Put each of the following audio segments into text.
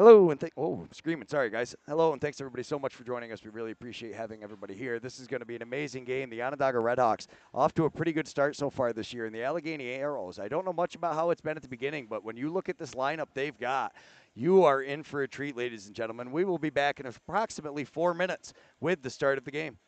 Hello and I'm screaming. Sorry, guys. Hello and thanks everybody so much for joining us. We really appreciate having everybody here. This is going to be an amazing game. The Onondaga Redhawks off to a pretty good start so far this year. And the Allegany Arrows, I don't know much about how it's been at the beginning, but when you look at this lineup they've got, you are in for a treat, ladies and gentlemen. We will be back in approximately 4 minutes with the start of the game.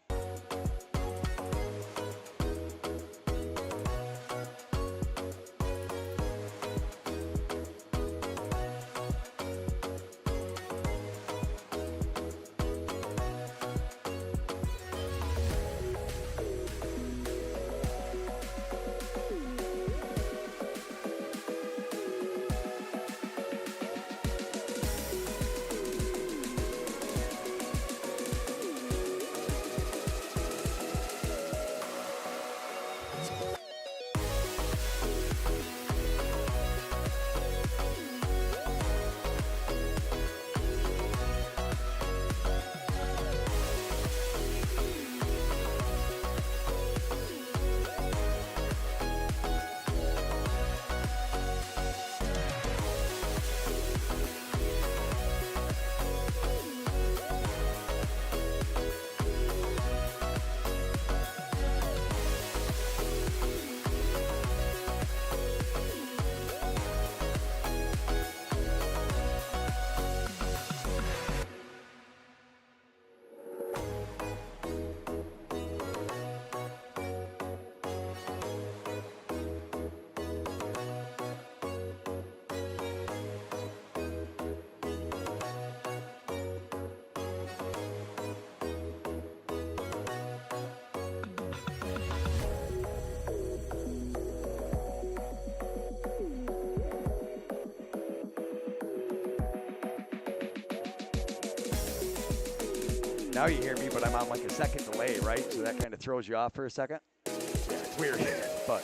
Now you hear me, but I'm on like a second delay, right? So that kind of throws you off for a second. Yeah, it's weird, but.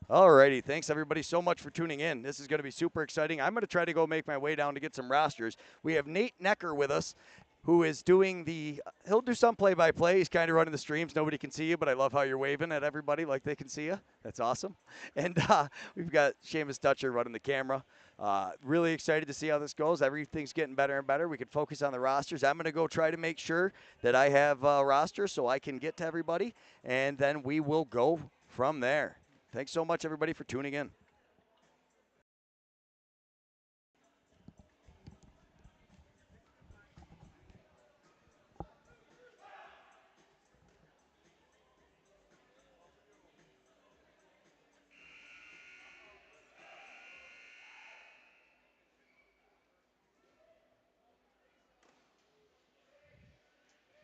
Alrighty, thanks everybody so much for tuning in. This is going to be super exciting. I'm going to try to go make my way down to get some rosters. We have Nate Necker with us, who is doing he'll do some play-by-play. He's kind of running the streams. Nobody can see you, but I love how you're waving at everybody like they can see you. That's awesome. And we've got Seamus Dutcher running the camera. Really excited to see how this goes. Everything's getting better and better. We can focus on the rosters. I'm going to go try to make sure that I have a roster so I can get to everybody, and then we will go from there. Thanks so much, everybody, for tuning in.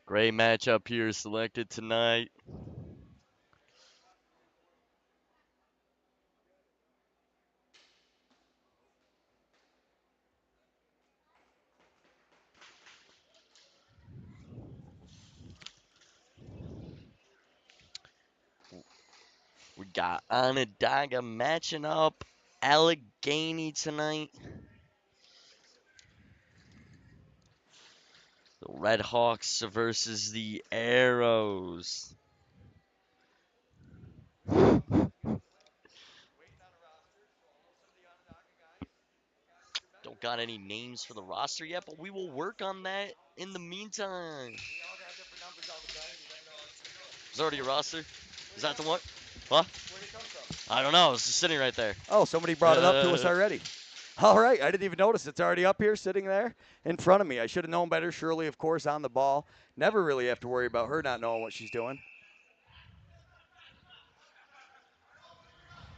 Great matchup here selected tonight. We got Onondaga matching up Allegany tonight. The Redhawks versus the Arrows. Don't got any names for the roster yet, but we will work on that in the meantime. Is already a roster? Is that the one? What? I don't know. It's just sitting right there. Oh, somebody brought it up to us already. All right, I didn't even notice. It's already up here, sitting there in front of me. I should have known better. Shirley, of course, on the ball. Never really have to worry about her not knowing what she's doing.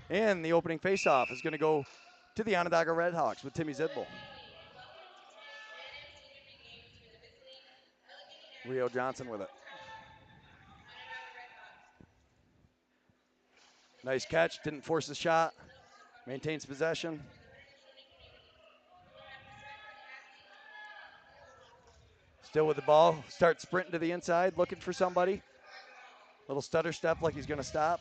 And the opening faceoff is going to go to the Onondaga Redhawks with Timmy Zidbel. Rio Johnson with it. Nice catch. Didn't force the shot. Maintains possession. Still with the ball. Starts sprinting to the inside, looking for somebody. Little stutter step like he's going to stop.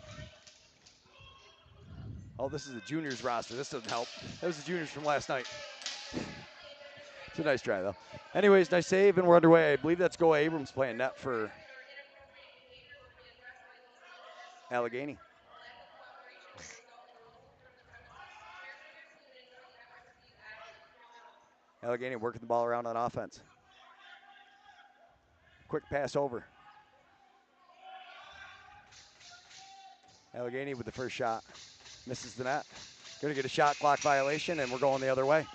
Oh, this is the juniors roster. This doesn't help. That was the juniors from last night. It's a nice try, though. Anyways, nice save, and we're underway. I believe that's Goa Abrams playing net for Allegany. Allegany working the ball around on offense. Quick pass over. Allegany with the first shot. Misses the net. Going to get a shot clock violation, and we're going the other way.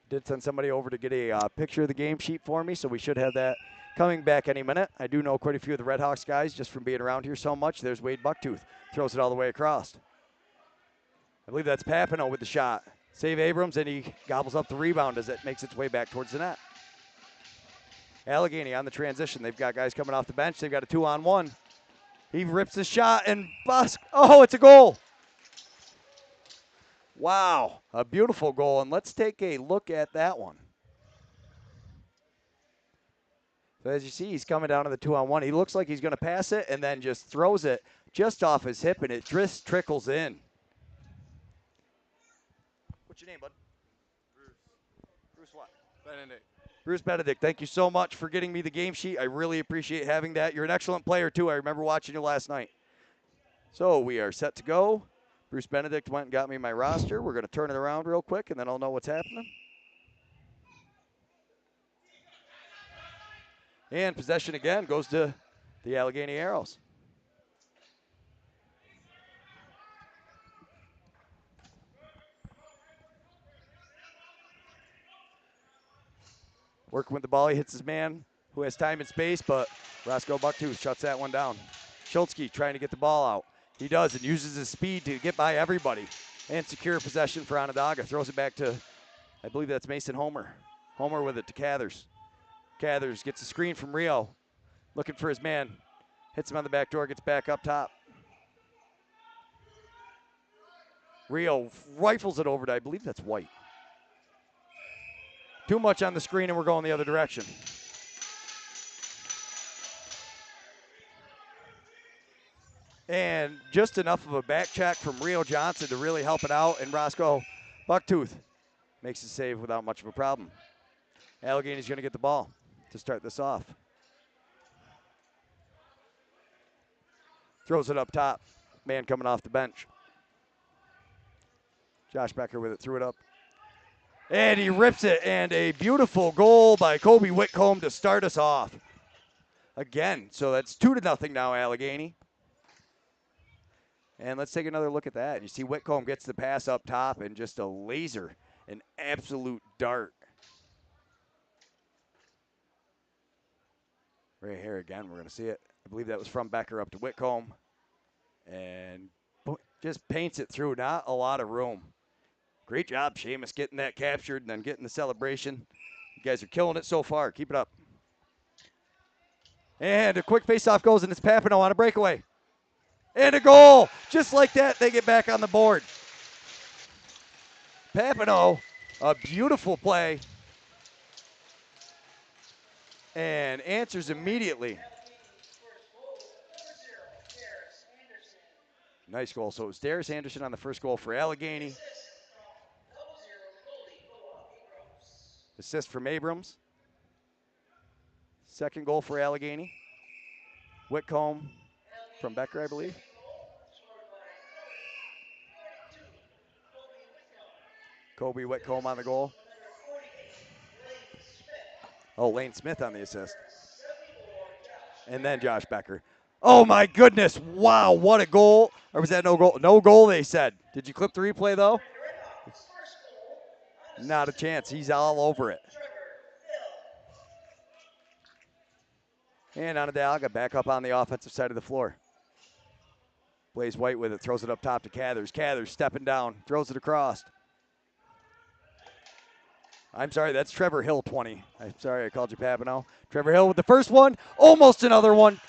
Did send somebody over to get a picture of the game sheet for me, so we should have that coming back any minute. I do know quite a few of the Redhawks guys just from being around here so much. There's Wade Bucktooth. Throws it all the way across. I believe that's Papineau with the shot. Save Abrams, and he gobbles up the rebound as it makes its way back towards the net. Allegany on the transition. They've got guys coming off the bench. They've got a 2-on-1. He rips the shot and busts. Oh, it's a goal. Wow, a beautiful goal. And let's take a look at that one. So as you see, he's coming down to the 2-on-1. He looks like he's going to pass it and then just throws it just off his hip, and it just trickles in. What's your name, bud? Bruce what? Benedict. Bruce Benedict, thank you so much for getting me the game sheet. I really appreciate having that. You're an excellent player, too. I remember watching you last night. So we are set to go. Bruce Benedict went and got me my roster. We're going to turn it around real quick, and then I'll know what's happening. And possession again goes to the Allegany Arrows. Working with the ball, he hits his man who has time and space, but Roscoe Bucktooth shuts that one down. Schultzke trying to get the ball out. He does and uses his speed to get by everybody and secure possession for Onondaga. Throws it back to, I believe that's Mason Homer. Homer with it to Cathers. Cathers gets a screen from Rio. Looking for his man. Hits him on the back door, gets back up top. Rio rifles it over to, I believe that's White. Too much on the screen, and we're going the other direction. And just enough of a back check from Rio Johnson to really help it out, and Roscoe Bucktooth makes the save without much of a problem. Allegany's going to get the ball to start this off. Throws it up top. Man coming off the bench. Josh Becker with it, threw it up. And he rips it, and a beautiful goal by Kobe Whitcomb to start us off. Again, so that's 2-0 now, Allegany. And let's take another look at that. You see Whitcomb gets the pass up top and just a laser, an absolute dart. Right here again, we're going to see it. I believe that was from Becker up to Whitcomb. And just paints it through, not a lot of room. Great job, Seamus, getting that captured and then getting the celebration. You guys are killing it so far. Keep it up. And a quick face-off goes, and it's Papineau on a breakaway. And a goal. Just like that, they get back on the board. Papineau, a beautiful play. and answers immediately. Nice goal. So it was Darius Anderson on the first goal for Allegany. Assist from Abrams. Second goal for Allegany. Whitcomb from Becker, I believe. Kobe Whitcomb on the goal. Oh, Lane Smith on the assist. And then Josh Becker. Oh my goodness. Wow, what a goal. Or was that no goal? No goal, they said. Did you clip the replay though? Not a chance. He's all over it. And Onondaga back up on the offensive side of the floor. Blaze White with it, throws it up top to Cathers. Cathers stepping down, throws it across. I'm sorry, that's Trevor Hill, 20. I'm sorry, I called you Papano. Trevor Hill with the first one, almost another one.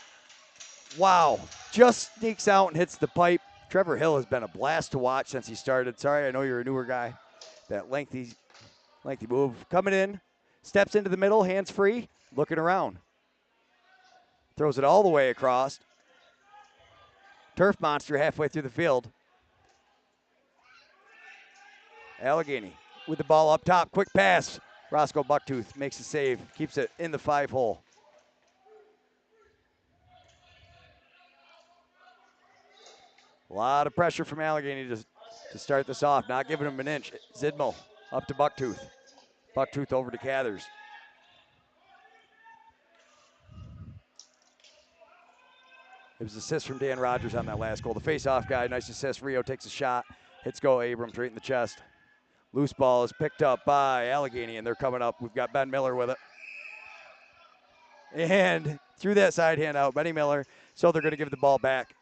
Wow, just sneaks out and hits the pipe. Trevor Hill has been a blast to watch since he started. Sorry, I know you're a newer guy. That lengthy move. Coming in, steps into the middle, hands free, looking around. Throws it all the way across. Turf monster halfway through the field. Allegany with the ball up top, quick pass. Roscoe Bucktooth makes a save, keeps it in the 5-hole. A lot of pressure from Allegany to start this off, not giving him an inch. Zidmo up to Bucktooth. Bucktooth over to Cathers. It was an assist from Dan Rogers on that last goal. The face-off guy, nice assist. Rio takes a shot, hits go Abrams right in the chest. Loose ball is picked up by Allegany, and they're coming up. We've got Ben Miller with it. And through that side hand out, Benny Miller, so they're going to give the ball back.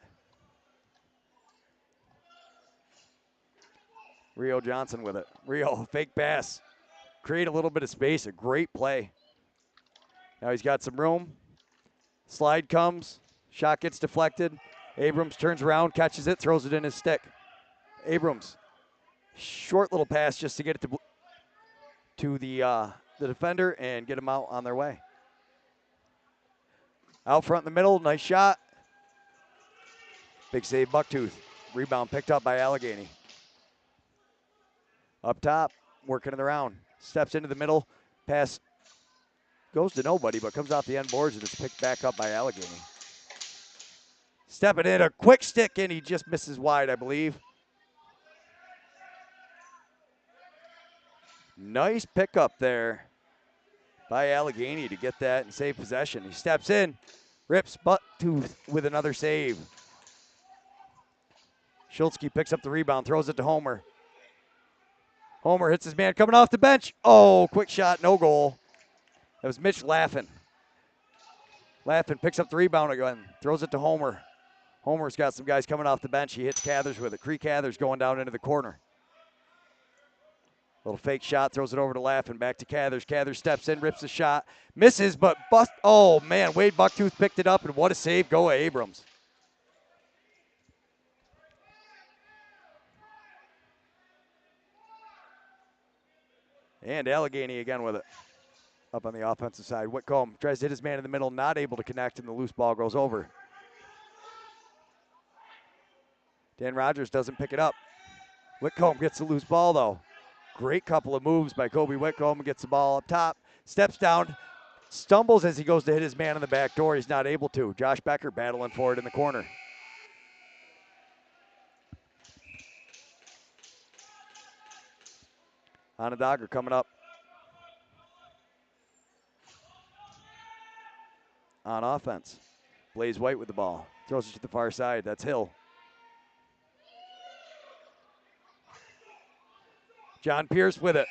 Rio Johnson with it. Rio, fake pass. Create a little bit of space, a great play. Now he's got some room. Slide comes, shot gets deflected. Abrams turns around, catches it, throws it in his stick. Abrams, short little pass just to get it to the defender and get them out on their way. Out front in the middle, nice shot. Big save, Bucktooth. Rebound picked up by Allegany. Up top, working it around. Steps into the middle, pass goes to nobody, but comes off the end boards and it's picked back up by Allegany. Stepping in, a quick stick in, he just misses wide, I believe. Nice pickup there by Allegany to get that and save possession. He steps in, rips Bucktooth with another save. Schultzke picks up the rebound, throws it to Homer. Homer hits his man coming off the bench. Oh, quick shot, no goal. That was Mitch Laffin. Laffin picks up the rebound again, throws it to Homer. Homer's got some guys coming off the bench. He hits Cathers with it. Cree Cathers going down into the corner. Little fake shot, throws it over to Laffin, back to Cathers. Cathers steps in, rips the shot, misses, but oh man, Wade Bucktooth picked it up, and what a save, go Abrams. And Allegany again with it. Up on the offensive side. Whitcomb tries to hit his man in the middle, not able to connect, and the loose ball goes over. Dan Rogers doesn't pick it up. Whitcomb gets the loose ball, though. Great couple of moves by Kobe Whitcomb. Gets the ball up top, steps down, stumbles as he goes to hit his man in the back door. He's not able to. Josh Becker battling for it in the corner. Onondaga coming up on offense. Blaze White with the ball. Throws it to the far side. That's Hill. John Pierce with it.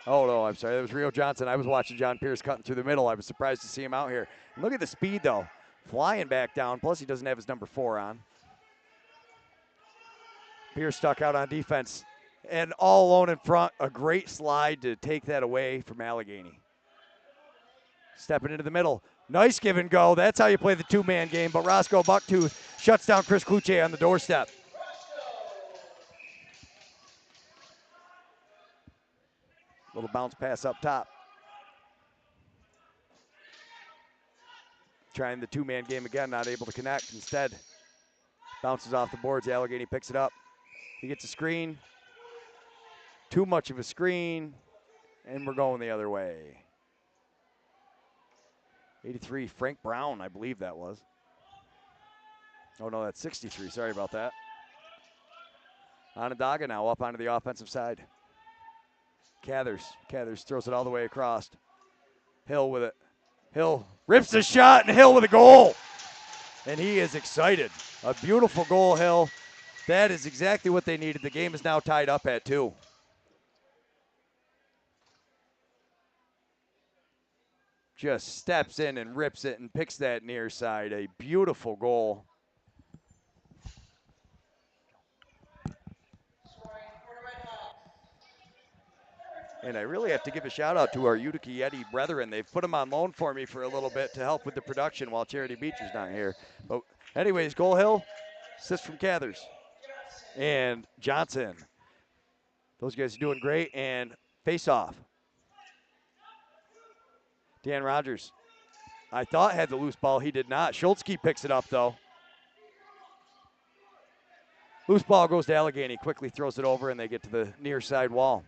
Oh, no, I'm sorry. That was Rio Johnson. I was watching John Pierce cutting through the middle. I was surprised to see him out here. And look at the speed, though. Flying back down. Plus, he doesn't have his number 4 on. Pierce stuck out on defense. And all alone in front. A great slide to take that away from Allegany. Stepping into the middle. Nice give and go. That's how you play the two-man game. But Roscoe Bucktooth shuts down Chris Kluche on the doorstep. Little bounce pass up top. trying the two-man game again, not able to connect. Instead, bounces off the boards. Allegany picks it up. He gets a screen. Too much of a screen, and we're going the other way. 83, Frank Brown, I believe that was. Oh, no, that's 63. Sorry about that. Onondaga now up onto the offensive side. Cathers throws it all the way across. Hill with it. Hill rips the shot, and Hill with a goal. And he is excited. A beautiful goal, Hill. That is exactly what they needed. The game is now tied up at 2. Just steps in and rips it and picks that near side. A beautiful goal. And I really have to give a shout out to our Utica Yeti brethren. They've put them on loan for me for a little bit to help with the production while Charity Beecher's not here. But anyways, goal Hill, assist from Cathers. And Johnson. Those guys are doing great. And face off. Dan Rogers, I thought had the loose ball. He did not. Schultzke picks it up though. Loose ball goes to Allegany, quickly throws it over, and they get to the near side wall.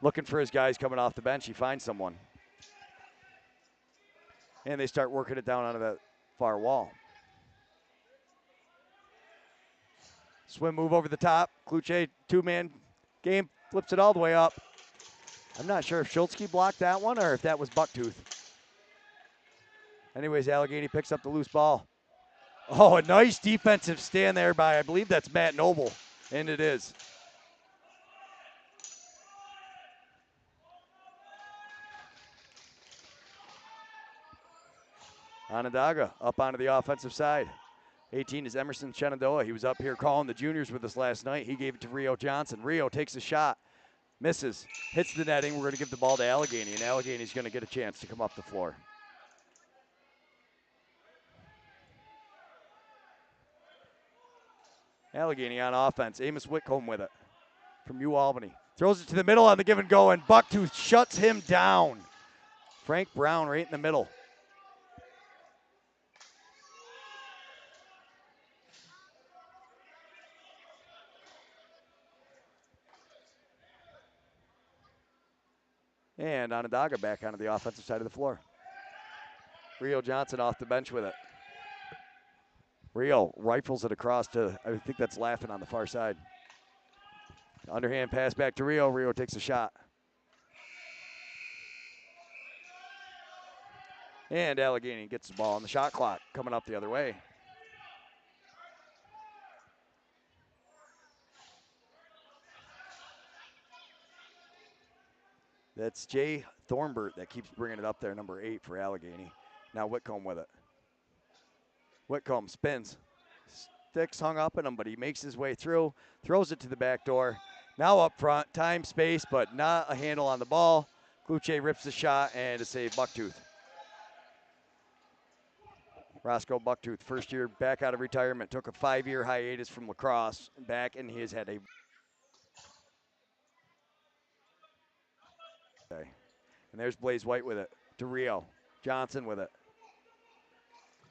Looking for his guys coming off the bench. He finds someone. And they start working it down onto that far wall. Swim move over the top. Kluche, two-man game, flips it all the way up. I'm not sure if Schultzke blocked that one or if that was Bucktooth. Anyways, Allegany picks up the loose ball. Oh, a nice defensive stand there by, I believe that's Matt Noble, and it is. Onondaga up onto the offensive side. 18 is Emerson Shenandoah. He was up here calling the juniors with us last night. He gave it to Rio Johnson. Rio takes a shot, misses, hits the netting. We're going to give the ball to Allegany, and Allegany's going to get a chance to come up the floor. Allegany on offense. Amos Whitcomb with it from UAlbany. Throws it to the middle on the give and go, and Bucktooth shuts him down. Frank Brown right in the middle. And Onondaga back onto the offensive side of the floor. Rio Johnson off the bench with it. Rio rifles it across to, I think that's Laughing on the far side. Underhand pass back to Rio. Rio takes a shot. And Allegany gets the ball on the shot clock coming up the other way. That's Jay Thornbert that keeps bringing it up there, number 8 for Allegany. Now Whitcomb with it. Whitcomb spins. Sticks hung up in him, but he makes his way through, throws it to the back door. Now up front, time, space, but not a handle on the ball. Kluche rips the shot, and to save Bucktooth. Roscoe Bucktooth, first year back out of retirement, took a 5-year hiatus from lacrosse back, and he has had a okay. And there's Blaze White with it to Rio. Johnson with it.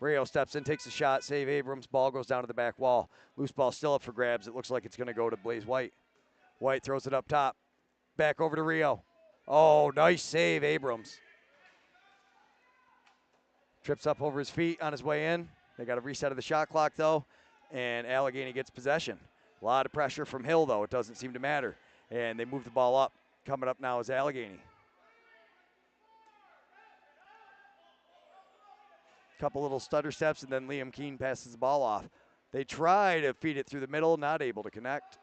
Rio steps in, takes a shot, save Abrams. Ball goes down to the back wall. Loose ball still up for grabs. It looks like it's going to go to Blaze White. White throws it up top. Back over to Rio. Oh, nice save, Abrams. Trips up over his feet on his way in. They got a reset of the shot clock, though, and Allegany gets possession. A lot of pressure from Hill, though. It doesn't seem to matter. And they move the ball up. Coming up now is Allegany. Couple little stutter steps, and then Liam Keene passes the ball off. They try to feed it through the middle, not able to connect.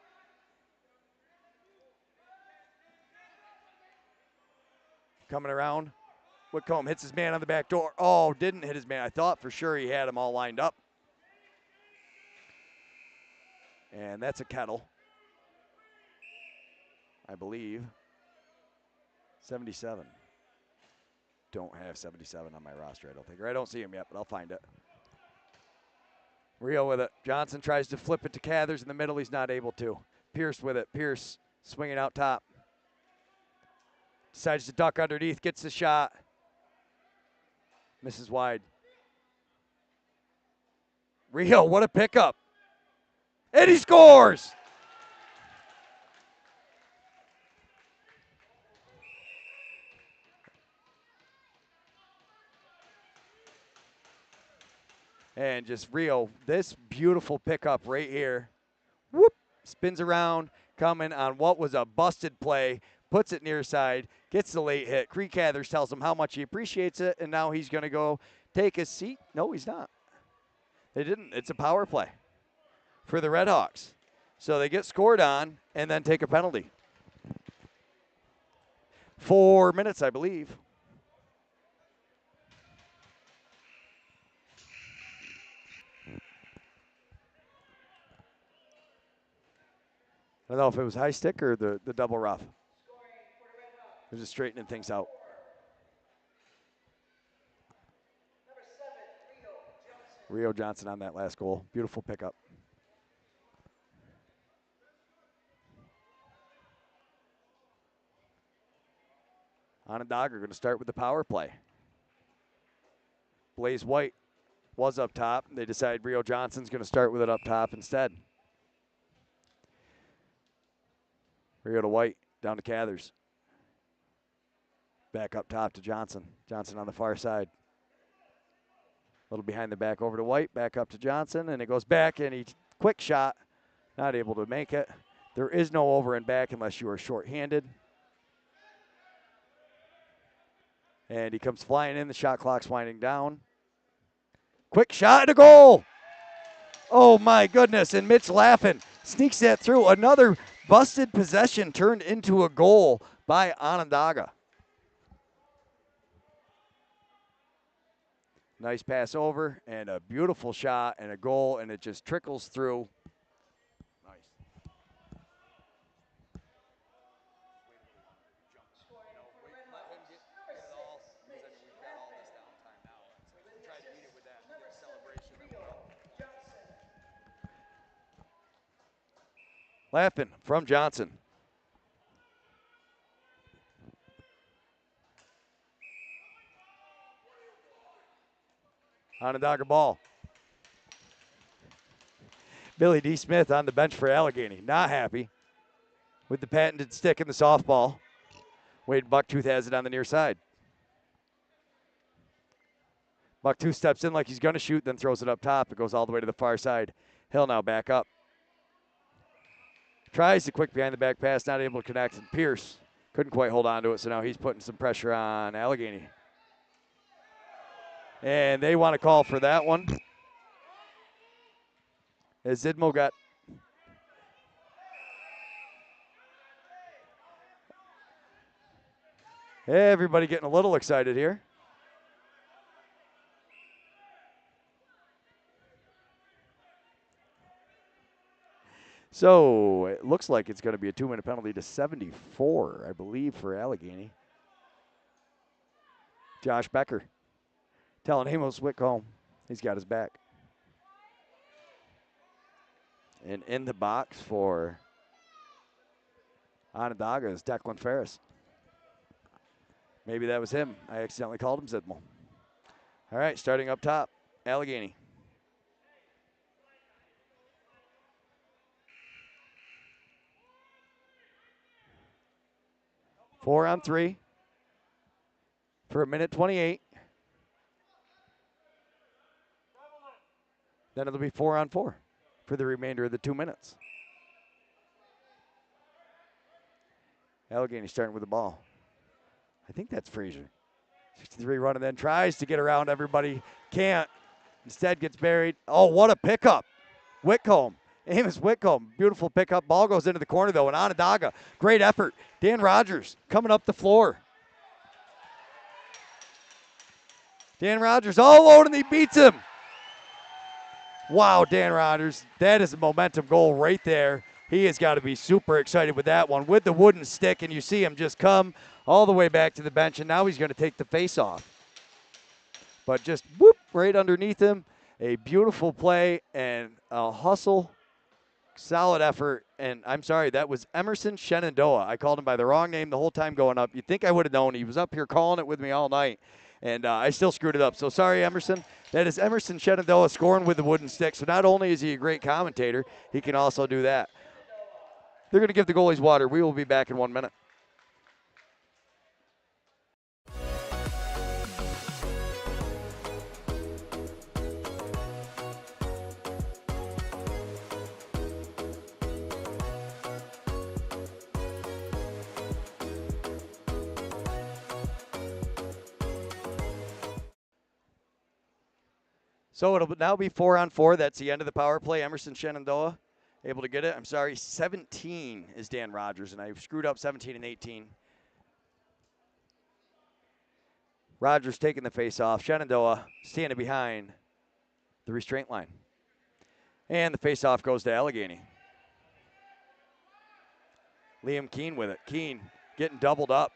Coming around. Whitcomb hits his man on the back door. Oh, didn't hit his man. I thought for sure he had him all lined up. And that's a Kettle, I believe. 77. Don't have 77 on my roster, I don't think. Or I don't see him yet, but I'll find it. Rio with it. Johnson tries to flip it to Cathers in the middle. He's not able to. Pierce with it. Pierce swinging out top. Decides to duck underneath. Gets the shot. Misses wide. Rio, what a pickup. And he scores! And just Rio, this beautiful pickup right here. Whoop, spins around, coming on what was a busted play, puts it near side, gets the late hit. Creek Cathers tells him how much he appreciates it, and now he's going to go take his seat. No, he's not. They didn't. It's a power play for the Redhawks. So they get scored on and then take a penalty. 4 minutes, I believe. I don't know if it was high stick or the double rough. They're just straightening things out. Rio Johnson on that last goal. Beautiful pickup. Onondaga going to start with the power play. Blaze White was up top. They decide Rio Johnson's going to start with it up top instead. Rio to White, down to Cathers. Back up top to Johnson. Johnson on the far side. A little behind the back over to White, back up to Johnson, and it goes back, and he quick shot, not able to make it. There is no over and back unless you are short-handed. And he comes flying in. The shot clock's winding down. Quick shot and a goal. Oh, my goodness. And Mitch Laffin sneaks that through. Another busted possession turned into a goal by Onondaga. Nice pass over and a beautiful shot and a goal, and it just trickles through. Nice. Laffin from Johnson. Onondaga ball. Billy D. Smith on the bench for Allegany. Not happy with the patented stick in the softball. Wade Bucktooth has it on the near side. Bucktooth steps in like he's going to shoot, then throws it up top. It goes all the way to the far side. Hill now back up. Tries the quick behind the back pass, not able to connect. And Pierce couldn't quite hold on to it, so now he's putting some pressure on Allegany. And they want to call for that one. As Zidmo got everybody getting a little excited here. So it looks like it's going to be a 2-minute penalty to 74, I believe, for Allegany. Josh Becker telling Amos Whitcomb he's got his back. And in the box for Onondaga is Declan Ferris. Maybe that was him. I accidentally called him Zidmo. All right, starting up top, Allegany. Four on three for 1:28. Then it'll be 4 on 4 for the remainder of the 2 minutes. Allegany starting with the ball. I think that's Frazier. 63 running, then tries to get around everybody. Can't. Instead gets buried. Oh, what a pickup. Whitcomb. Amos Whitcomb. Beautiful pickup. Ball goes into the corner, though, and Onondaga. Great effort. Dan Rogers coming up the floor. Dan Rogers all alone, and he beats him. Wow, Dan Rogers. That is a momentum goal right there. He has got to be super excited with that one. With the wooden stick, and you see him just come all the way back to the bench, and now he's going to take the face off. But just whoop, right underneath him. A beautiful play and a hustle. Solid effort. And I'm sorry, that was Emerson Shenandoah. I called him by the wrong name the whole time going up. You'd think I would have known. He was up here calling it with me all night. And I still screwed it up. So sorry, Emerson. That is Emerson Shenandoah scoring with the wooden stick. So not only is he a great commentator, he can also do that. They're going to give the goalies water. We will be back in 1 minute. So it'll now be 4-on-4. That's the end of the power play. Emerson Shenandoah able to get it. I'm sorry, 17 is Dan Rogers, and I screwed up 17 and 18. Rogers taking the face off. Shenandoah standing behind the restraint line. And the face off goes to Allegany. Liam Keene with it. Keene getting doubled up.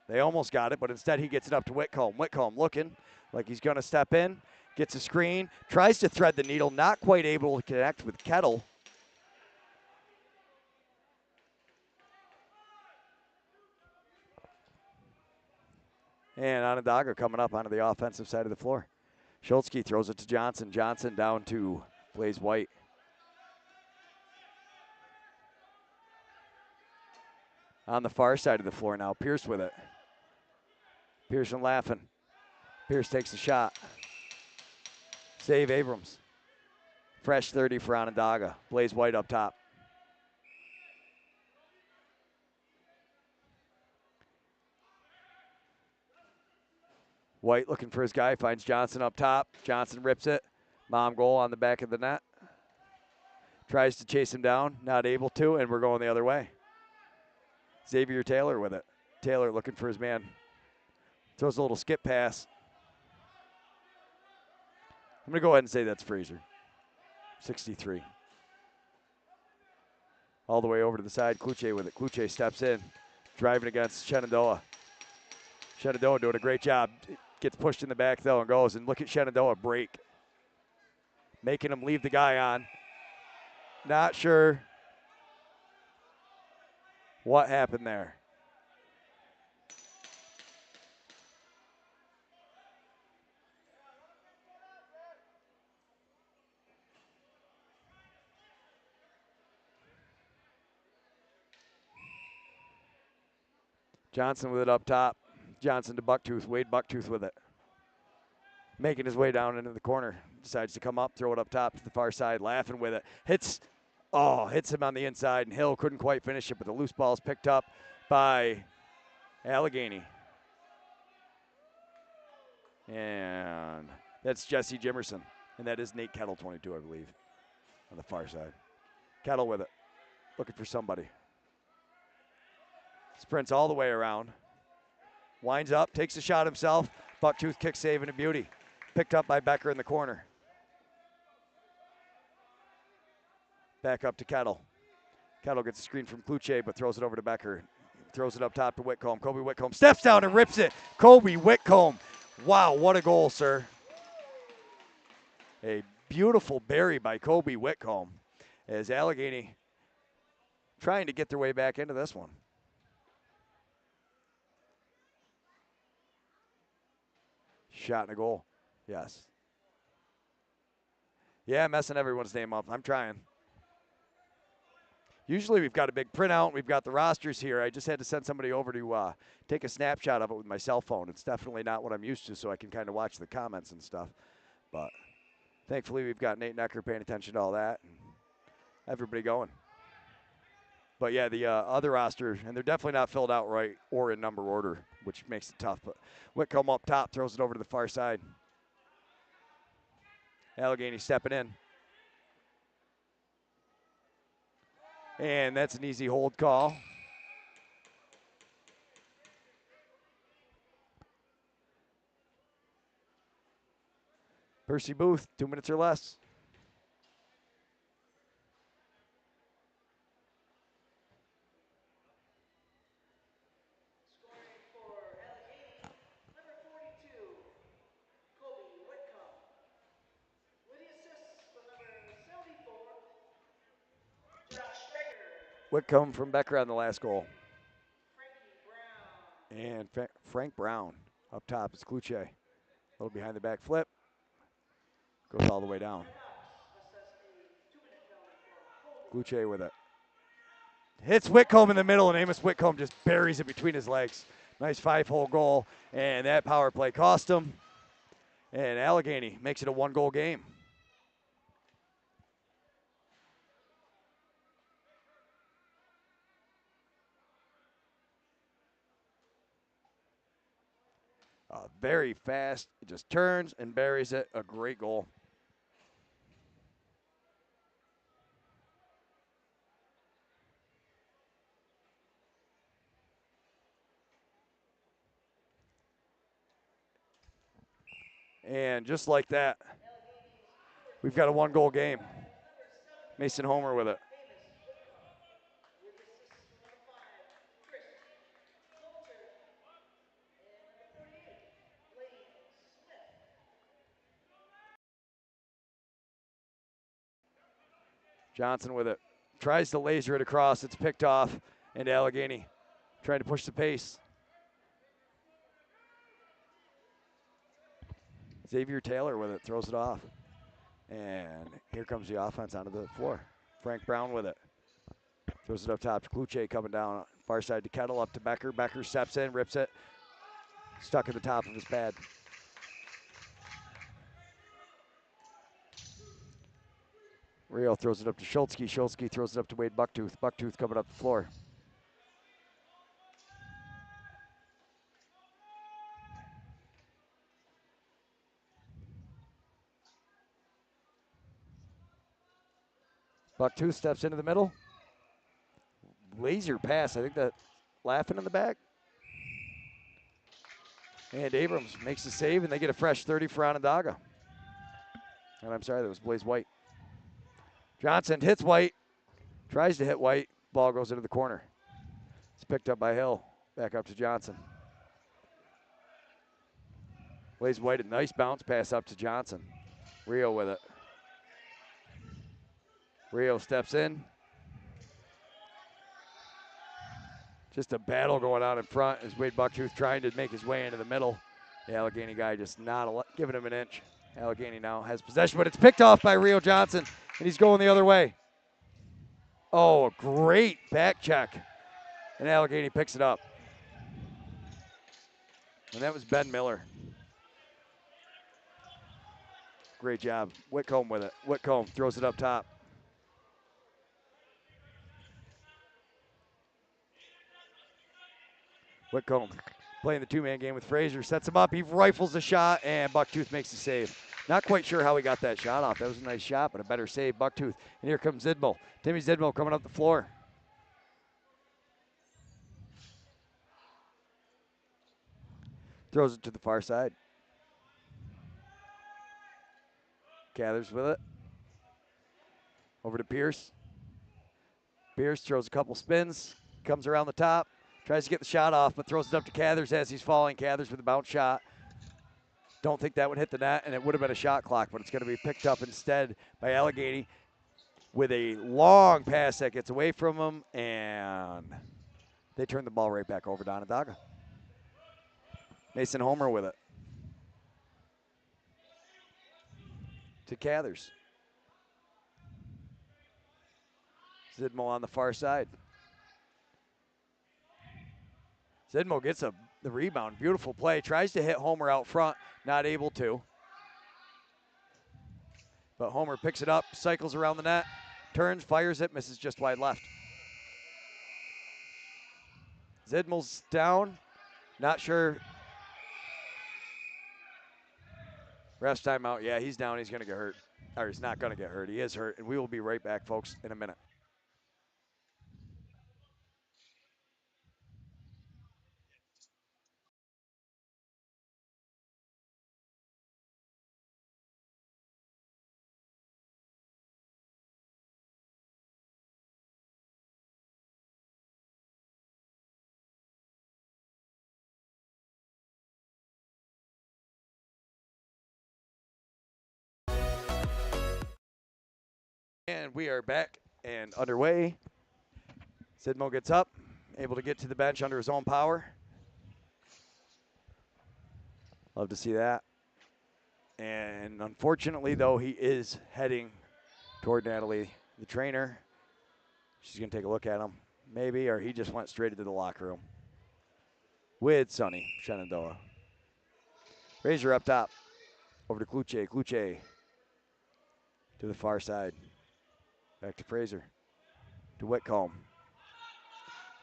They almost got it, but instead he gets it up to Whitcomb. Whitcomb looking like he's going to step in. Gets a screen, tries to thread the needle, not quite able to connect with Kettle. And Onondaga coming up onto the offensive side of the floor. Schultzke throws it to Johnson. Johnson down to Blaze White. On the far side of the floor now, Pierce with it. Pearson laughing. Pierce takes the shot. Save Abrams. Fresh 30 for Onondaga. Blaze White up top. White looking for his guy, finds Johnson up top. Johnson rips it. Mom goal on the back of the net. Tries to chase him down, not able to, and we're going the other way. Xavier Taylor with it. Taylor looking for his man. Throws a little skip pass. I'm going to go ahead and say that's Fraser. 63. All the way over to the side. Kluche with it. Kluche steps in. Driving against Shenandoah. Shenandoah doing a great job. Gets pushed in the back, though, and goes. And look at Shenandoah break. Making him leave the guy on. Not sure what happened there. Johnson with it up top. Johnson to Bucktooth. Wade Bucktooth with it. Making his way down into the corner. Decides to come up, throw it up top to the far side. Laughing with it. Hits him on the inside, and Hill couldn't quite finish it, but the loose ball is picked up by Allegany. And that's Jesse Jimerson. And that is Nate Kettle, 22, I believe, on the far side. Kettle with it. Looking for somebody. Sprints all the way around. Winds up, takes a shot himself. Bucktooth kick save and a beauty. Picked up by Becker in the corner. Back up to Kettle. Kettle gets a screen from Kluche, but throws it over to Becker. Throws it up top to Whitcomb. Kobe Whitcomb steps down and rips it. Kobe Whitcomb. Wow, what a goal, sir. A beautiful bury by Kobe Whitcomb as Allegany trying to get their way back into this one. Shot and a goal. Yes. Yeah, messing everyone's name up. I'm trying. Usually we've got a big printout. We've got the rosters here. I just had to send somebody over to take a snapshot of it with my cell phone. It's definitely not what I'm used to, so I can kind of watch the comments and stuff. But thankfully we've got Nate Necker paying attention to all that and everybody going. But yeah, the other roster, and they're definitely not filled out right or in number order, which makes it tough. But Whitcomb up top, throws it over to the far side. Allegany stepping in. And that's an easy hold call. Percy Booth, 2 minutes or less. Whitcomb from Becker on the last goal. And Frank Brown. Up top is Kluche. A little behind the back flip. Goes all the way down. Kluche with it. Hits Whitcomb in the middle, and Amos Whitcomb just buries it between his legs. Nice 5-hole goal, and that power play cost him. And Allegany makes it a 1-goal game. Very fast. It just turns and buries it. A great goal. And just like that, we've got a 1-goal game. Mason Homer with it. Johnson with it. Tries to laser it across. It's picked off. And Allegany trying to push the pace. Xavier Taylor with it. Throws it off. And here comes the offense onto the floor. Frank Brown with it. Throws it up top to Kluche coming down. Far side to Kettle, up to Becker. Becker steps in, rips it. Stuck at the top of his pad. Rio throws it up to Schultzke. Schultzke throws it up to Wade Bucktooth. Bucktooth coming up the floor. Bucktooth steps into the middle. Laser pass. I think that laughing in the back. And Abrams makes the save, and they get a fresh 30 for Onondaga. And I'm sorry, that was Blaze White. Johnson hits White. Tries to hit White. Ball goes into the corner. It's picked up by Hill. Back up to Johnson. Blaze White, a nice bounce pass up to Johnson. Rio with it. Rio steps in. Just a battle going on in front as Wade Bucktooth trying to make his way into the middle. The Allegany guy just not giving him an inch. Allegany now has possession, but it's picked off by Rio Johnson, and he's going the other way. Oh, a great back check. And Allegany picks it up. And that was Ben Miller. Great job. Whitcomb with it. Whitcomb throws it up top. Whitcomb playing the two-man game with Frazier. Sets him up. He rifles the shot, and Bucktooth makes the save. Not quite sure how he got that shot off. That was a nice shot, but a better save. Bucktooth. And here comes Zidmo. Timmy Zidmo coming up the floor. Throws it to the far side. Gathers with it. Over to Pierce. Pierce throws a couple spins. Comes around the top. Tries to get the shot off, but throws it up to Cathers as he's falling. Cathers with a bounce shot. Don't think that would hit the net, and it would have been a shot clock, but it's going to be picked up instead by Allegany with a long pass that gets away from him, and they turn the ball right back over to Onondaga. Mason Homer with it. To Cathers. Zidmo on the far side. Zidmo gets the rebound. Beautiful play. Tries to hit Homer out front. Not able to. But Homer picks it up, cycles around the net, turns, fires it, misses just wide left. Zidmo's down. Not sure. Ref's timeout. Yeah, he's down. He's going to get hurt. Or he's not going to get hurt. He is hurt. And we will be right back, folks, in a minute. And we are back and underway. Zidmo gets up, able to get to the bench under his own power. Love to see that. And unfortunately, though, he is heading toward Natalie, the trainer. She's going to take a look at him, maybe, or he just went straight into the locker room with Sonny Shenandoah. Razor up top, over to Kluche. Kluche to the far side. Back to Fraser, to Whitcomb.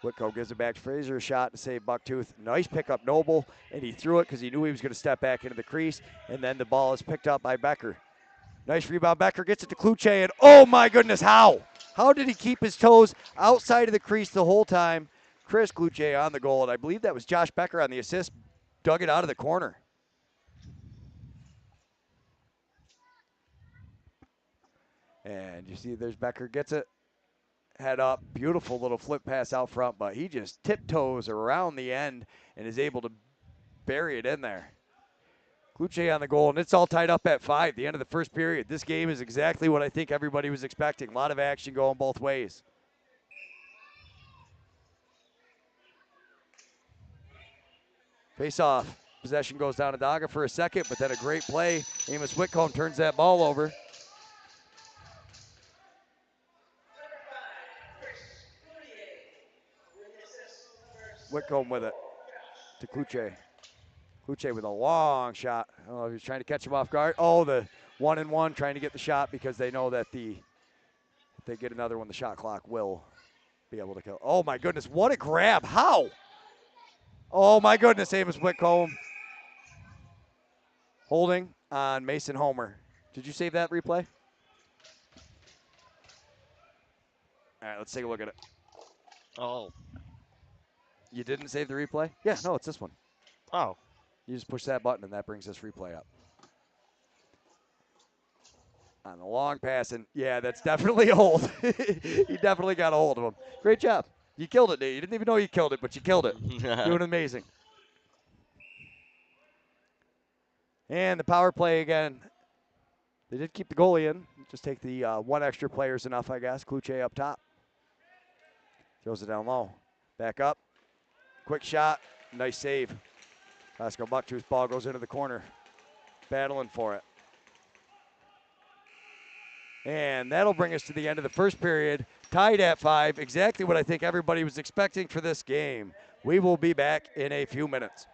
Whitcomb gives it back to Fraser, a shot to save Bucktooth. Nice pickup, Noble, and he threw it because he knew he was going to step back into the crease, and then the ball is picked up by Becker. Nice rebound, Becker gets it to Kluche, and oh my goodness, how? How did he keep his toes outside of the crease the whole time? Chris Kluche on the goal, and I believe that was Josh Becker on the assist, dug it out of the corner. And you see there's Becker, gets it, head up, beautiful little flip pass out front, but he just tiptoes around the end and is able to bury it in there. Kluche on the goal, and it's all tied up at 5, the end of the first period. This game is exactly what I think everybody was expecting. A lot of action going both ways. Face off. Possession goes down to Onondaga for a second, but then a great play. Amos Whitcomb turns that ball over. Whitcomb with it to Kluche. Kluche with a long shot. Oh, he was trying to catch him off guard. Oh, the 1-and-1 trying to get the shot because they know that if they get another one, the shot clock will be able to kill. Oh, my goodness. What a grab. How? Oh, my goodness, Amos Whitcomb. Holding on Mason Homer. Did you save that replay? All right, let's take a look at it. Oh. You didn't save the replay? Yeah, no, it's this one. Oh. You just push that button, and that brings this replay up. On the long pass, and yeah, that's definitely a hold. You definitely got a hold of him. Great job. You killed it, Nate. You didn't even know you killed it, but you killed it. Doing amazing. And the power play again. They did keep the goalie in. Just take the one extra player's enough, I guess. Kluche up top. Throws it down low. Back up. Quick shot. Nice save. Pascal Bucktooth ball goes into the corner. Battling for it. And that'll bring us to the end of the first period. Tied at 5. Exactly what I think everybody was expecting for this game. We will be back in a few minutes.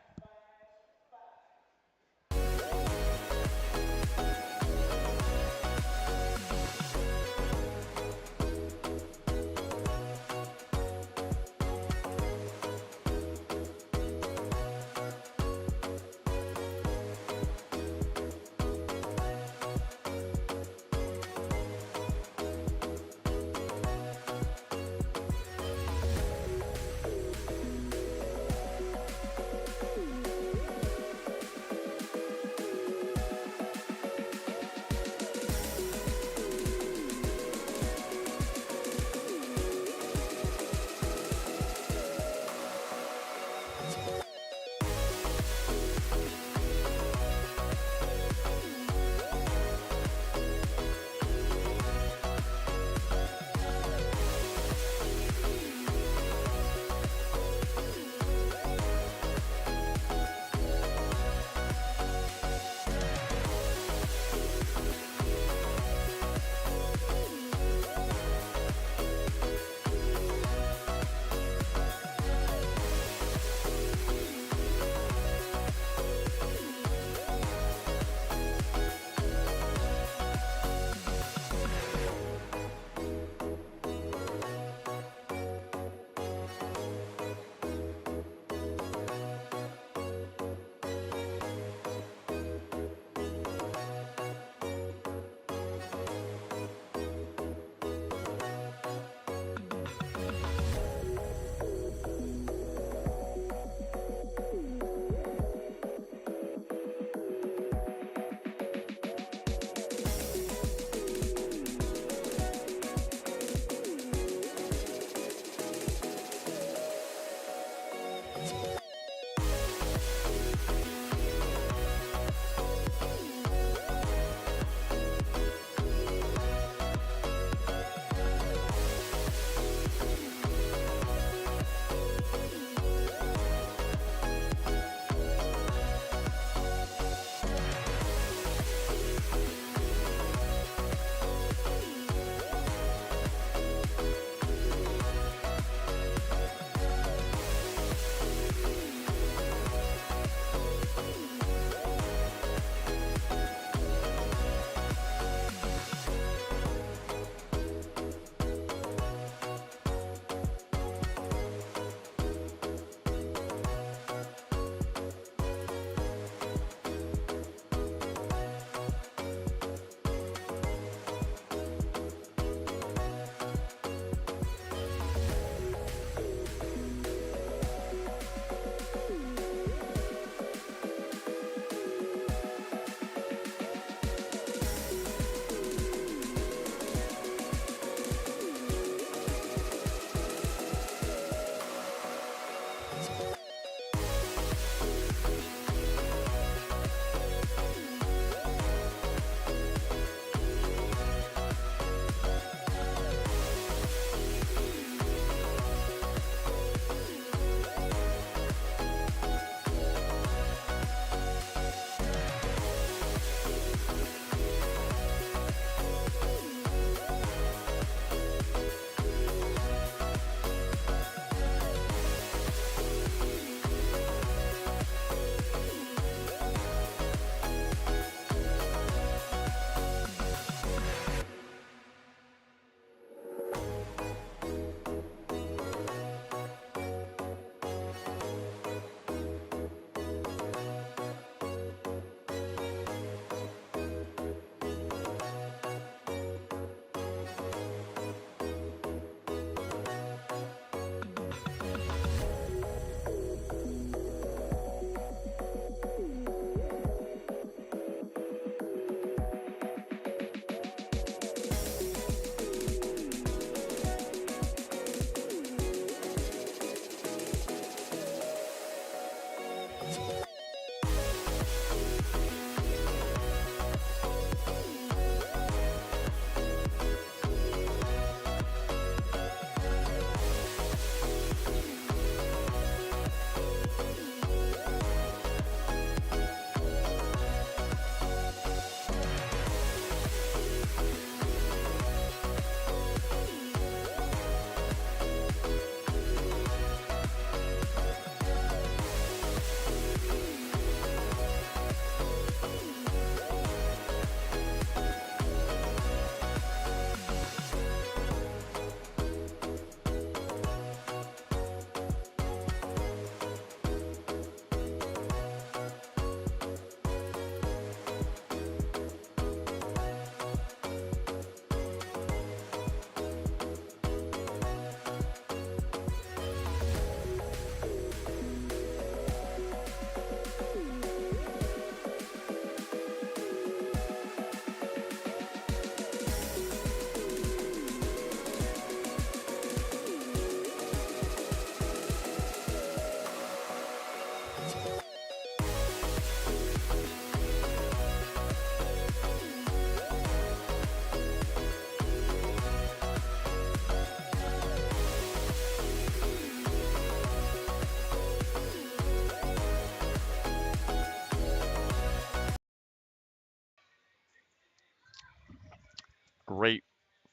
great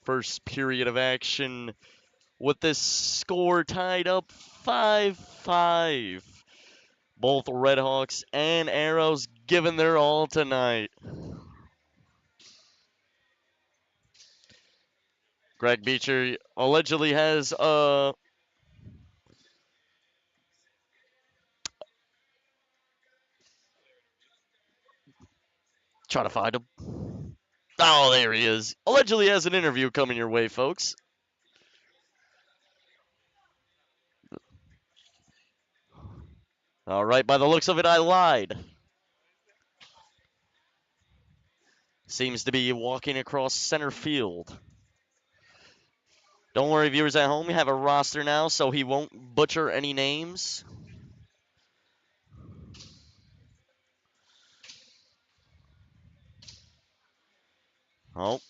first period of action with this score tied up 5-5. Both Redhawks and Arrows giving their all tonight. Greg Beecher allegedly has try to find him. Oh, there he is. Allegedly has an interview coming your way, folks. All right, by the looks of it, I lied. Seems to be walking across center field. Don't worry, viewers at home, we have a roster now, so he won't butcher any names. Oh.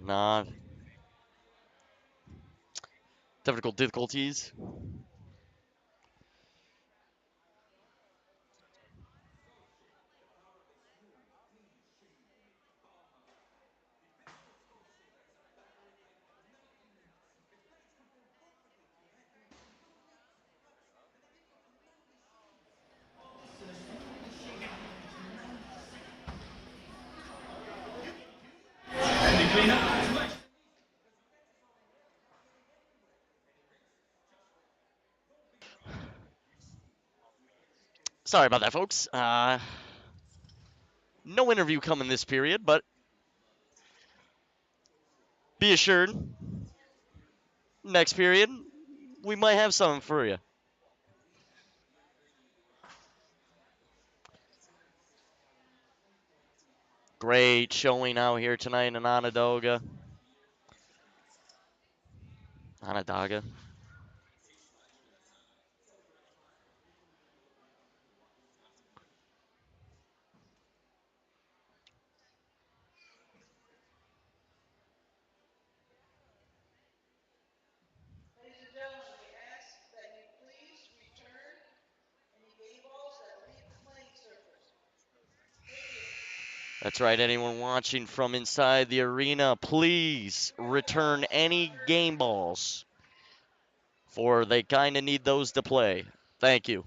Not technical difficulties. Sorry about that, folks. No interview coming this period, but be assured, next period, we might have something for you. Great showing out here tonight in Onondaga. Onondaga. That's right, anyone watching from inside the arena, please return any game balls, for they kind of need those to play. Thank you.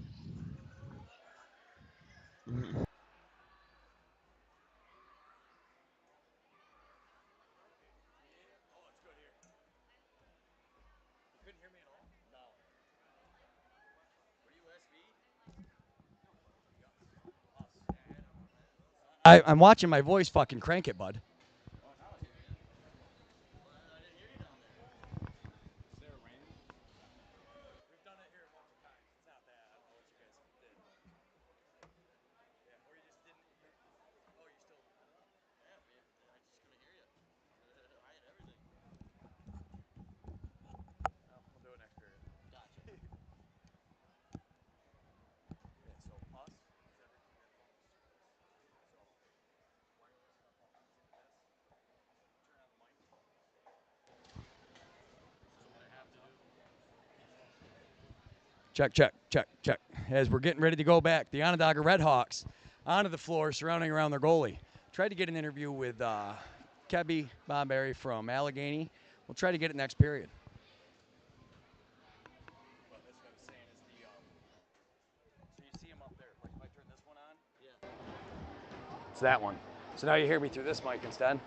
I'm watching my voice fucking crank it, bud. Check, check, check, check. As we're getting ready to go back, the Onondaga Redhawks onto the floor, surrounding around their goalie. Tried to get an interview with Kebby Bomberry from Allegany. We'll try to get it next period. It's that one. So now you hear me through this mic instead.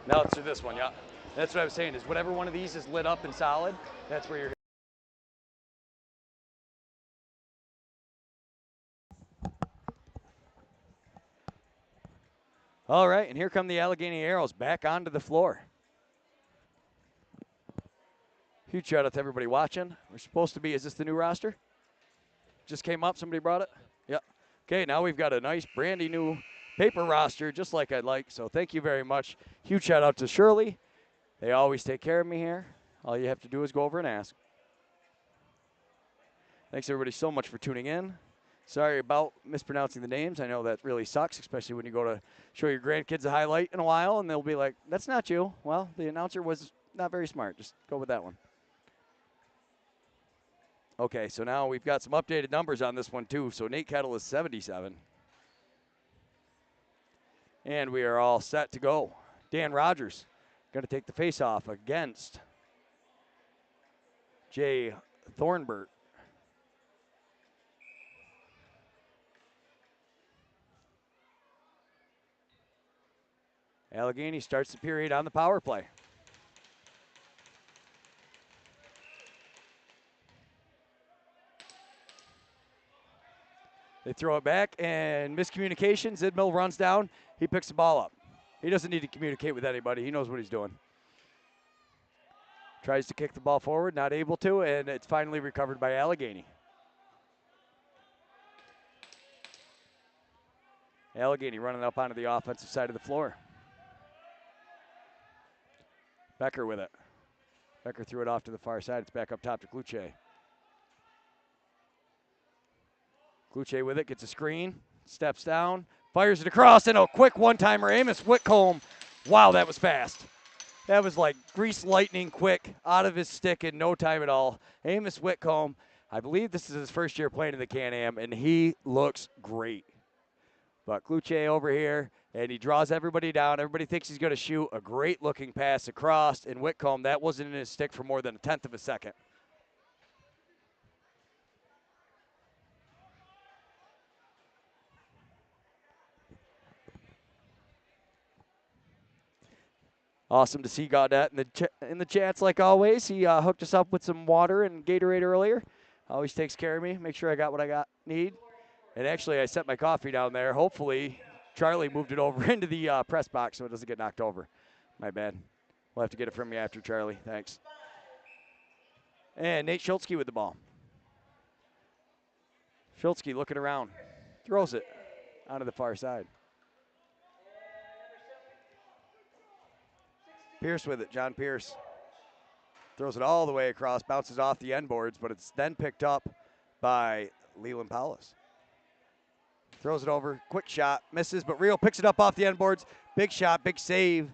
Now it's through this one, yeah. That's what I was saying, is whatever one of these is lit up and solid, that's where you're. All right, and here come the Allegany Arrows back onto the floor. Huge shout out to everybody watching. We're supposed to be, is this the new roster? Just came up, somebody brought it? Yep. Okay, now we've got a nice brandy new paper roster, just like I'd like. So thank you very much. Huge shout out to Shirley They always take care of me here. All you have to do is go over and ask. Thanks, everybody, so much for tuning in. Sorry about mispronouncing the names. I know that really sucks, especially when you go to show your grandkids a highlight in a while, and they'll be like, that's not you. Well, the announcer was not very smart. Just go with that one. Okay, so now we've got some updated numbers on this one, too. So Nate Kettle is 77. And we are all set to go. Dan Rogers going to take the face-off against Jay Thornbert. Allegany starts the period on the power play. They throw it back, and miscommunication. Zidmill runs down. He picks the ball up. He doesn't need to communicate with anybody. He knows what he's doing. Tries to kick the ball forward, not able to, and it's finally recovered by Allegany. Allegany running up onto the offensive side of the floor. Becker with it. Becker threw it off to the far side. It's back up top to Kluche. Kluche with it, gets a screen, steps down, fires it across, and a quick one-timer. Amos Whitcomb. Wow, that was fast. That was like grease lightning quick, out of his stick in no time at all. Amos Whitcomb, I believe this is his first year playing in the Can-Am, and he looks great. But Kluche over here, and he draws everybody down. Everybody thinks he's going to shoot a great-looking pass across, and Whitcomb, that wasn't in his stick for more than a tenth of a second. Awesome to see Gaudette in the chats like always. He hooked us up with some water and Gatorade earlier. Always takes care of me. Make sure I got what I need. And actually, I set my coffee down there. Hopefully, Charlie moved it over into the press box so it doesn't get knocked over. My bad. We'll have to get it from you after, Charlie. Thanks. And Nate Schultzke with the ball. Schultzke looking around. Throws it onto the far side. Pierce with it, John Pierce. Throws it all the way across, bounces off the end boards, but it's then picked up by Leland Paulus. Throws it over, quick shot, misses, but Rio picks it up off the end boards. Big shot, big save.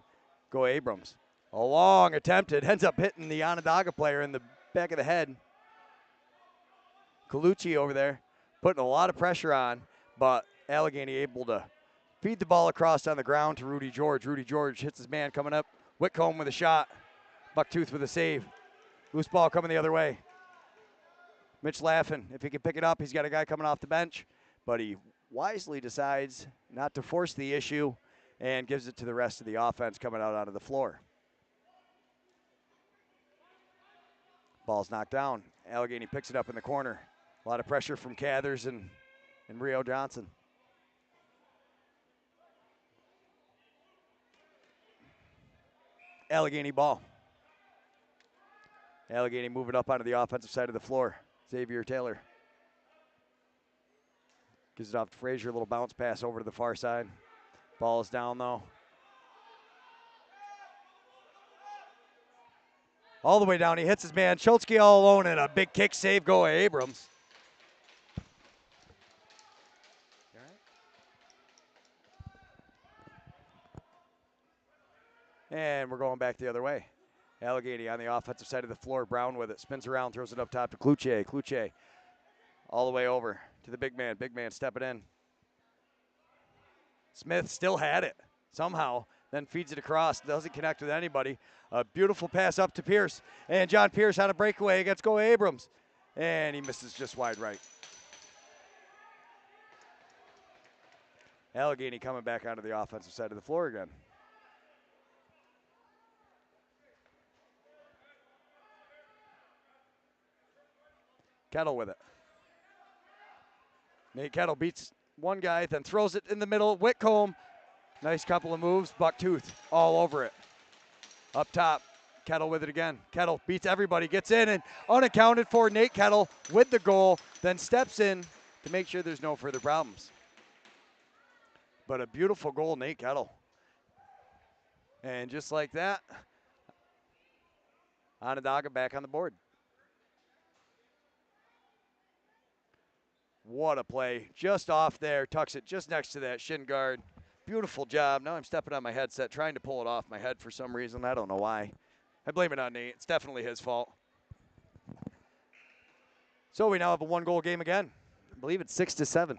Go Abrams. A long attempt, it ends up hitting the Onondaga player in the back of the head. Colucci over there putting a lot of pressure on, but Allegany able to feed the ball across on the ground to Rudy George. Rudy George hits his man coming up. Whitcomb with a shot. Bucktooth with a save. Loose ball coming the other way. Mitch laughing. If he can pick it up, he's got a guy coming off the bench, but he wisely decides not to force the issue and gives it to the rest of the offense coming out onto the floor. Ball's knocked down. Allegany picks it up in the corner. A lot of pressure from Cathers and Rio Johnson. Allegany ball. Allegany moving up onto the offensive side of the floor. Xavier Taylor. Gives it off to Frazier, a little bounce pass over to the far side. Ball is down though. All the way down, he hits his man. Schultzke all alone and a big kick save. Go Abrams. And we're going back the other way. Allegany on the offensive side of the floor. Brown with it. Spins around, throws it up top to Kluche. Kluche all the way over to the big man. Big man stepping in. Smith still had it somehow. Then feeds it across. Doesn't connect with anybody. A beautiful pass up to Pierce. And John Pierce on a breakaway against Go Abrams. And he misses just wide right. Allegany coming back onto the offensive side of the floor again. Kettle with it. Nate Kettle beats one guy, then throws it in the middle. Whitcomb, nice couple of moves. Bucktooth all over it. Up top, Kettle with it again. Kettle beats everybody, gets in, and unaccounted for. Nate Kettle with the goal, then steps in to make sure there's no further problems. But a beautiful goal, Nate Kettle. And just like that, Onondaga back on the board. What a play. Just off there, tucks it just next to that shin guard. Beautiful job. Now I'm stepping on my headset, trying to pull it off my head for some reason. I don't know why. I blame it on Nate. It's definitely his fault. So we now have a one-goal game again. I believe it's 6-7.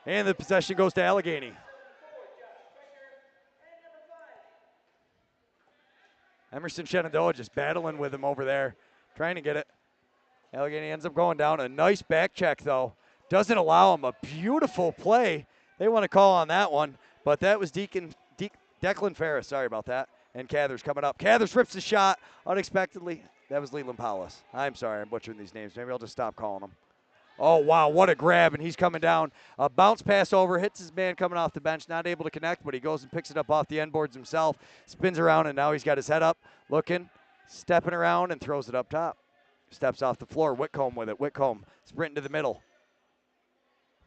And the possession goes to Allegany. Emerson Shenandoah just battling with him over there, trying to get it. Allegany ends up going down. A nice back check, though. Doesn't allow him. A beautiful play. They want to call on that one, but that was Declan Ferris. Sorry about that. And Cathers coming up. Cathers rips the shot unexpectedly. That was Leland Powlis. I'm sorry, I'm butchering these names. Maybe I'll just stop calling them. Oh, wow, what a grab, and he's coming down. A bounce pass over, hits his man coming off the bench, not able to connect, but he goes and picks it up off the end boards himself, spins around, and now he's got his head up, looking, stepping around, and throws it up top. Steps off the floor, Whitcomb with it. Whitcomb sprinting to the middle.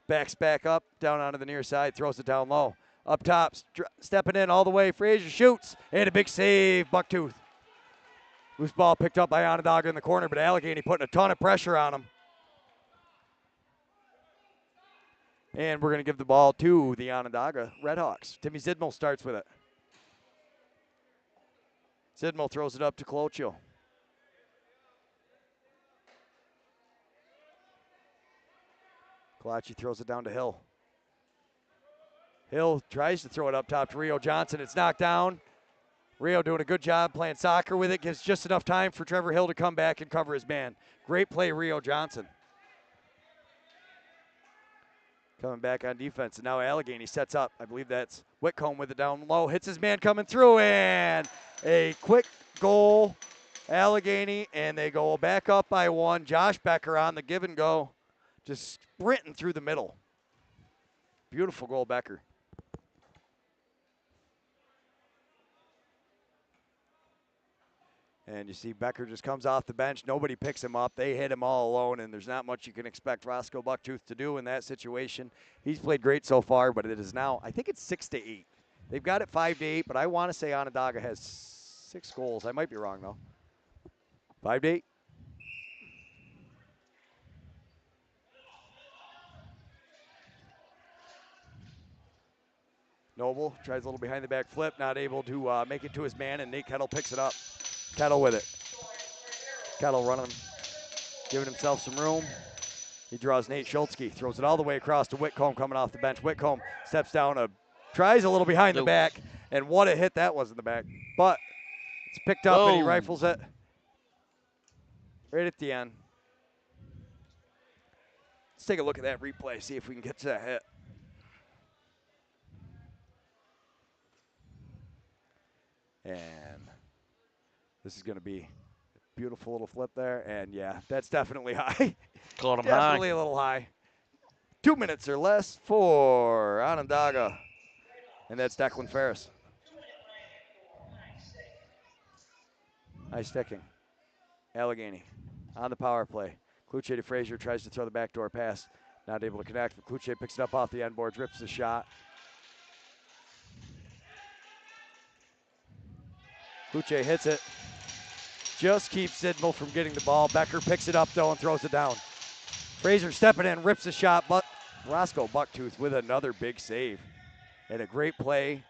Backs back up, down onto the near side, throws it down low. Up top, stepping in all the way, Frazier shoots, and a big save, Bucktooth. Loose ball picked up by Onondaga in the corner, but Allegany putting a ton of pressure on him. And we're going to give the ball to the Onondaga Redhawks. Timmy Zidmel starts with it. Zidmel throws it up to Coloccio. Colacci throws it down to Hill. Hill tries to throw it up top to Rio Johnson. It's knocked down. Rio doing a good job playing soccer with it. Gives just enough time for Trevor Hill to come back and cover his man. Great play, Rio Johnson. Coming back on defense, and now Allegany sets up. I believe that's Whitcomb with it down low. Hits his man coming through, and a quick goal, Allegany, and they go back up by one. Josh Becker on the give and go, just sprinting through the middle. Beautiful goal, Becker. And you see Becker just comes off the bench. Nobody picks him up. They hit him all alone, and there's not much you can expect Roscoe Bucktooth to do in that situation. He's played great so far, but it is now, I think it's 6-8. They've got it 5-8, but I want to say Onondaga has 6 goals. I might be wrong, though. 5-8. Noble tries a little behind the back flip, not able to make it to his man, and Nate Kettle picks it up. Kettle with it. Kettle running, giving himself some room. He draws Nate Schultzke, throws it all the way across to Whitcomb coming off the bench. Whitcomb steps down, tries a little behind the back, and what a hit that was in the back. But it's picked up, and he rifles it right at the end. Let's take a look at that replay, see if we can get to that hit. And this is going to be a beautiful little flip there. And, yeah, that's definitely high. Caught him definitely high. a little high. 2 minutes or less for Onondaga. And that's Declan Ferris. Nice sticking. Allegany on the power play. Cloutier to Frazier tries to throw the backdoor pass. Not able to connect, but Cloutier picks it up off the end boards, rips the shot. Cloutier hits it. Just keeps Zidmel from getting the ball. Becker picks it up, though, and throws it down. Frazier stepping in, rips the shot, but Roscoe Bucktooth with another big save. And a great play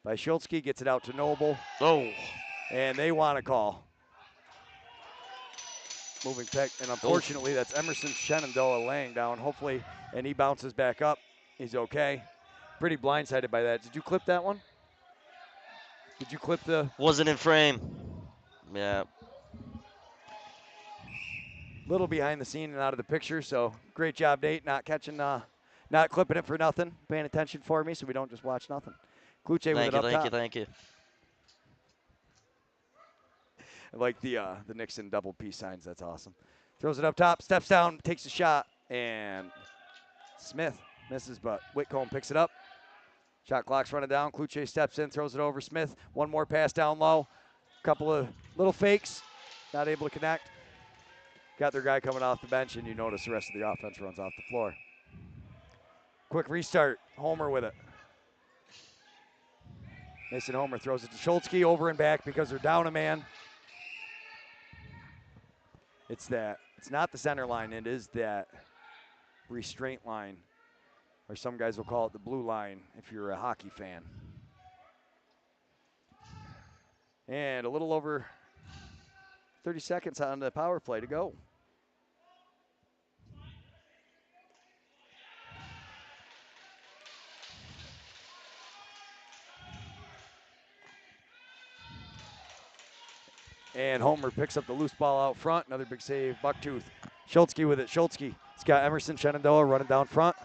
by Schultzke, gets it out to Noble. Oh. And they want to call. Moving pick, and unfortunately that's Emerson Shenandoah laying down. Hopefully, and he bounces back up. He's okay. Pretty blindsided by that. Did you clip that one? Did you clip the? Wasn't in frame. Yeah. Little behind the scene and out of the picture, so great job, Nate, not catching, not clipping it for nothing, paying attention for me so we don't just watch nothing. Cloutier with it up top. Thank you. I like the Nixon double P signs, that's awesome. Throws it up top, steps down, takes a shot, and Smith misses, but Whitcomb picks it up. Shot clock's running down, Cloutier steps in, throws it over Smith. One more pass down low, couple of little fakes. not able to connect. Got their guy coming off the bench, and you notice the rest of the offense runs off the floor. Quick restart. Homer with it. Mason Homer throws it to Schultzke, over and back because they're down a man. It's not the center line, it is that restraint line, or some guys will call it the blue line if you're a hockey fan. And a little over 30 seconds on the power play to go. And Homer picks up the loose ball out front. Another big save, Bucktooth. Schultzke with it. Schultzke. It's got Emerson Shenandoah running down front.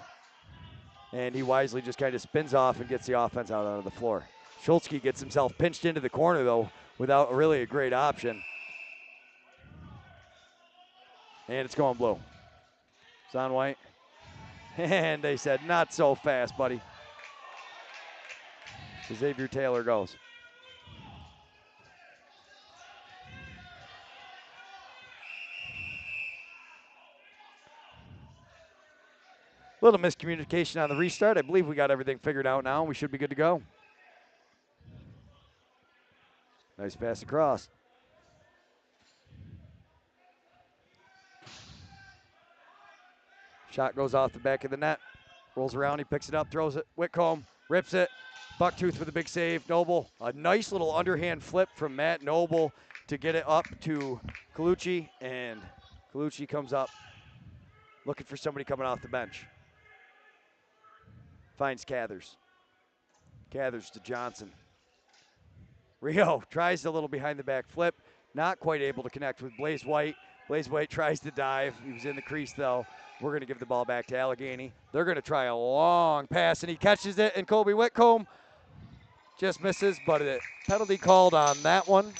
And he wisely just kind of spins off and gets the offense out onto the floor. Schultzke gets himself pinched into the corner, though, without really a great option. And it's going blue. It's on white. And they said, not so fast, buddy. So Xavier Taylor goes. Little miscommunication on the restart. I believe we got everything figured out now. We should be good to go. Nice pass across. Shot goes off the back of the net. Rolls around, he picks it up, throws it. Whitcomb rips it. Bucktooth with a big save. Noble, a nice little underhand flip from Matt Noble to get it up to Colucci, and Colucci comes up looking for somebody coming off the bench. Finds Cathers. Cathers to Johnson. Rio tries a little behind the back flip, not quite able to connect with Blaze White. Blaze White tries to dive. He was in the crease though. We're going to give the ball back to Allegany. They're going to try a long pass, and he catches it, and Colby Whitcomb just misses, but a penalty called on that one.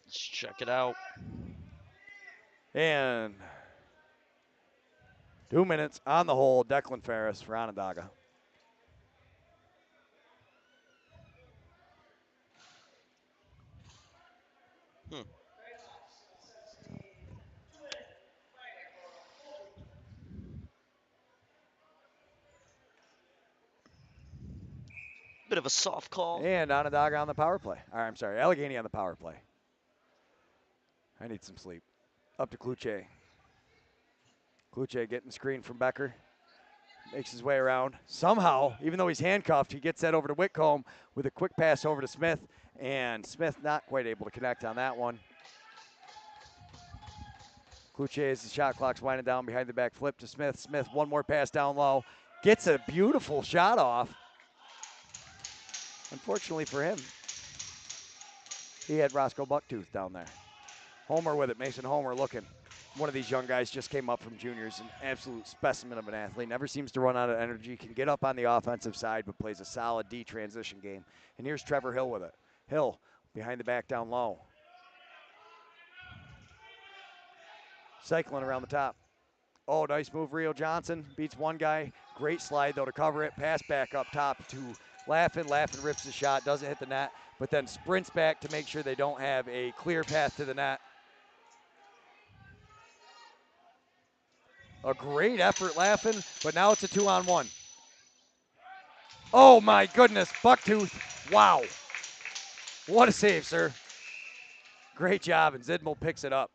Let's check it out. And 2 minutes on the hole, Declan Ferris for Onondaga. Bit of a soft call. And Onondaga on the power play. I'm sorry, Allegany on the power play. I need some sleep. Up to Cloutier. Cloutier getting screened from Becker. Makes his way around. Somehow, even though he's handcuffed, he gets that over to Whitcomb with a quick pass over to Smith. And Smith not quite able to connect on that one. Cloutier, as the shot clock's winding down behind the back flip to Smith. Smith, one more pass down low. Gets a beautiful shot off. Unfortunately for him, he had Roscoe Bucktooth down there. Homer with it. Mason Homer looking. One of these young guys just came up from juniors, an absolute specimen of an athlete. Never seems to run out of energy. Can get up on the offensive side, but plays a solid D transition game. And here's Trevor Hill with it. Hill behind the back down low. Cycling around the top. Oh, nice move, Rio Johnson. Beats one guy. Great slide, though, to cover it. Pass back up top to Laffin. Laffin rips the shot, doesn't hit the net, but then sprints back to make sure they don't have a clear path to the net. A great effort, Laffin, but now it's a 2-on-1. Oh, my goodness. Bucktooth. Wow. What a save, sir. Great job, and Zidmel picks it up.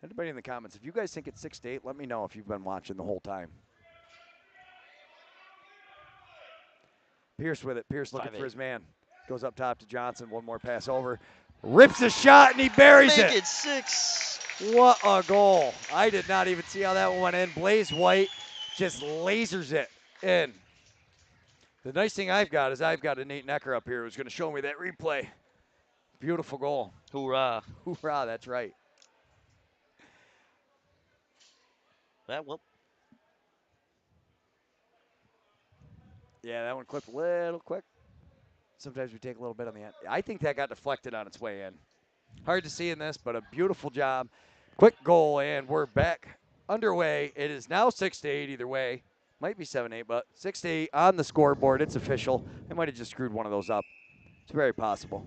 Anybody in the comments, if you guys think it's 6-8, let me know if you've been watching the whole time. Pierce with it. Pierce looking 5-8. for his man. Goes up top to Johnson. One more pass over. Rips a shot, and he buries Make it. it 6. What a goal. I did not even see how that one went in. Blaze White just lasers it in. The nice thing I've got is I've got a Nate Necker up here who's going to show me that replay. Beautiful goal. Hoorah. Hoorah, that's right. Well, Yeah, that one clipped a little quick. Sometimes we take a little bit on the end. I think that got deflected on its way in. Hard to see in this, but a beautiful job. Quick goal, and we're back underway. It is now 6-8 either way. Might be 7-8, but 6-8 on the scoreboard. It's official. I might have just screwed one of those up. It's very possible.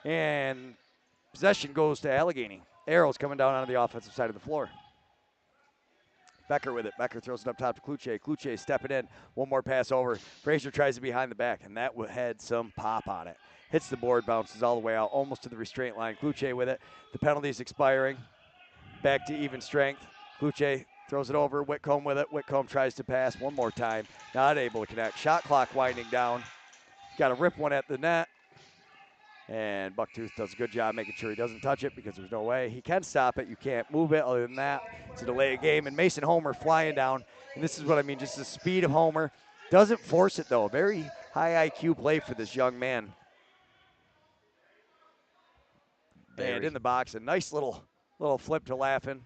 And possession goes to Allegany. Arrows coming down onto the offensive side of the floor. Becker with it. Becker throws it up top to Kluche. Kluche stepping in. One more pass over. Frazier tries to behind the back, and that had some pop on it. Hits the board, bounces all the way out, almost to the restraint line. Kluche with it. The penalty's expiring. Back to even strength. Kluche throws it over. Whitcomb with it. Whitcomb tries to pass one more time. Not able to connect. Shot clock winding down. Got to rip one at the net. And Bucktooth does a good job making sure he doesn't touch it because there's no way. He can stop it. You can't move it. Other than that, it's a delay of game. And Mason Homer flying down. And this is what I mean, just the speed of Homer. Doesn't force it, though. Very high IQ play for this young man. Very. And in the box, a nice little flip to Laughlin,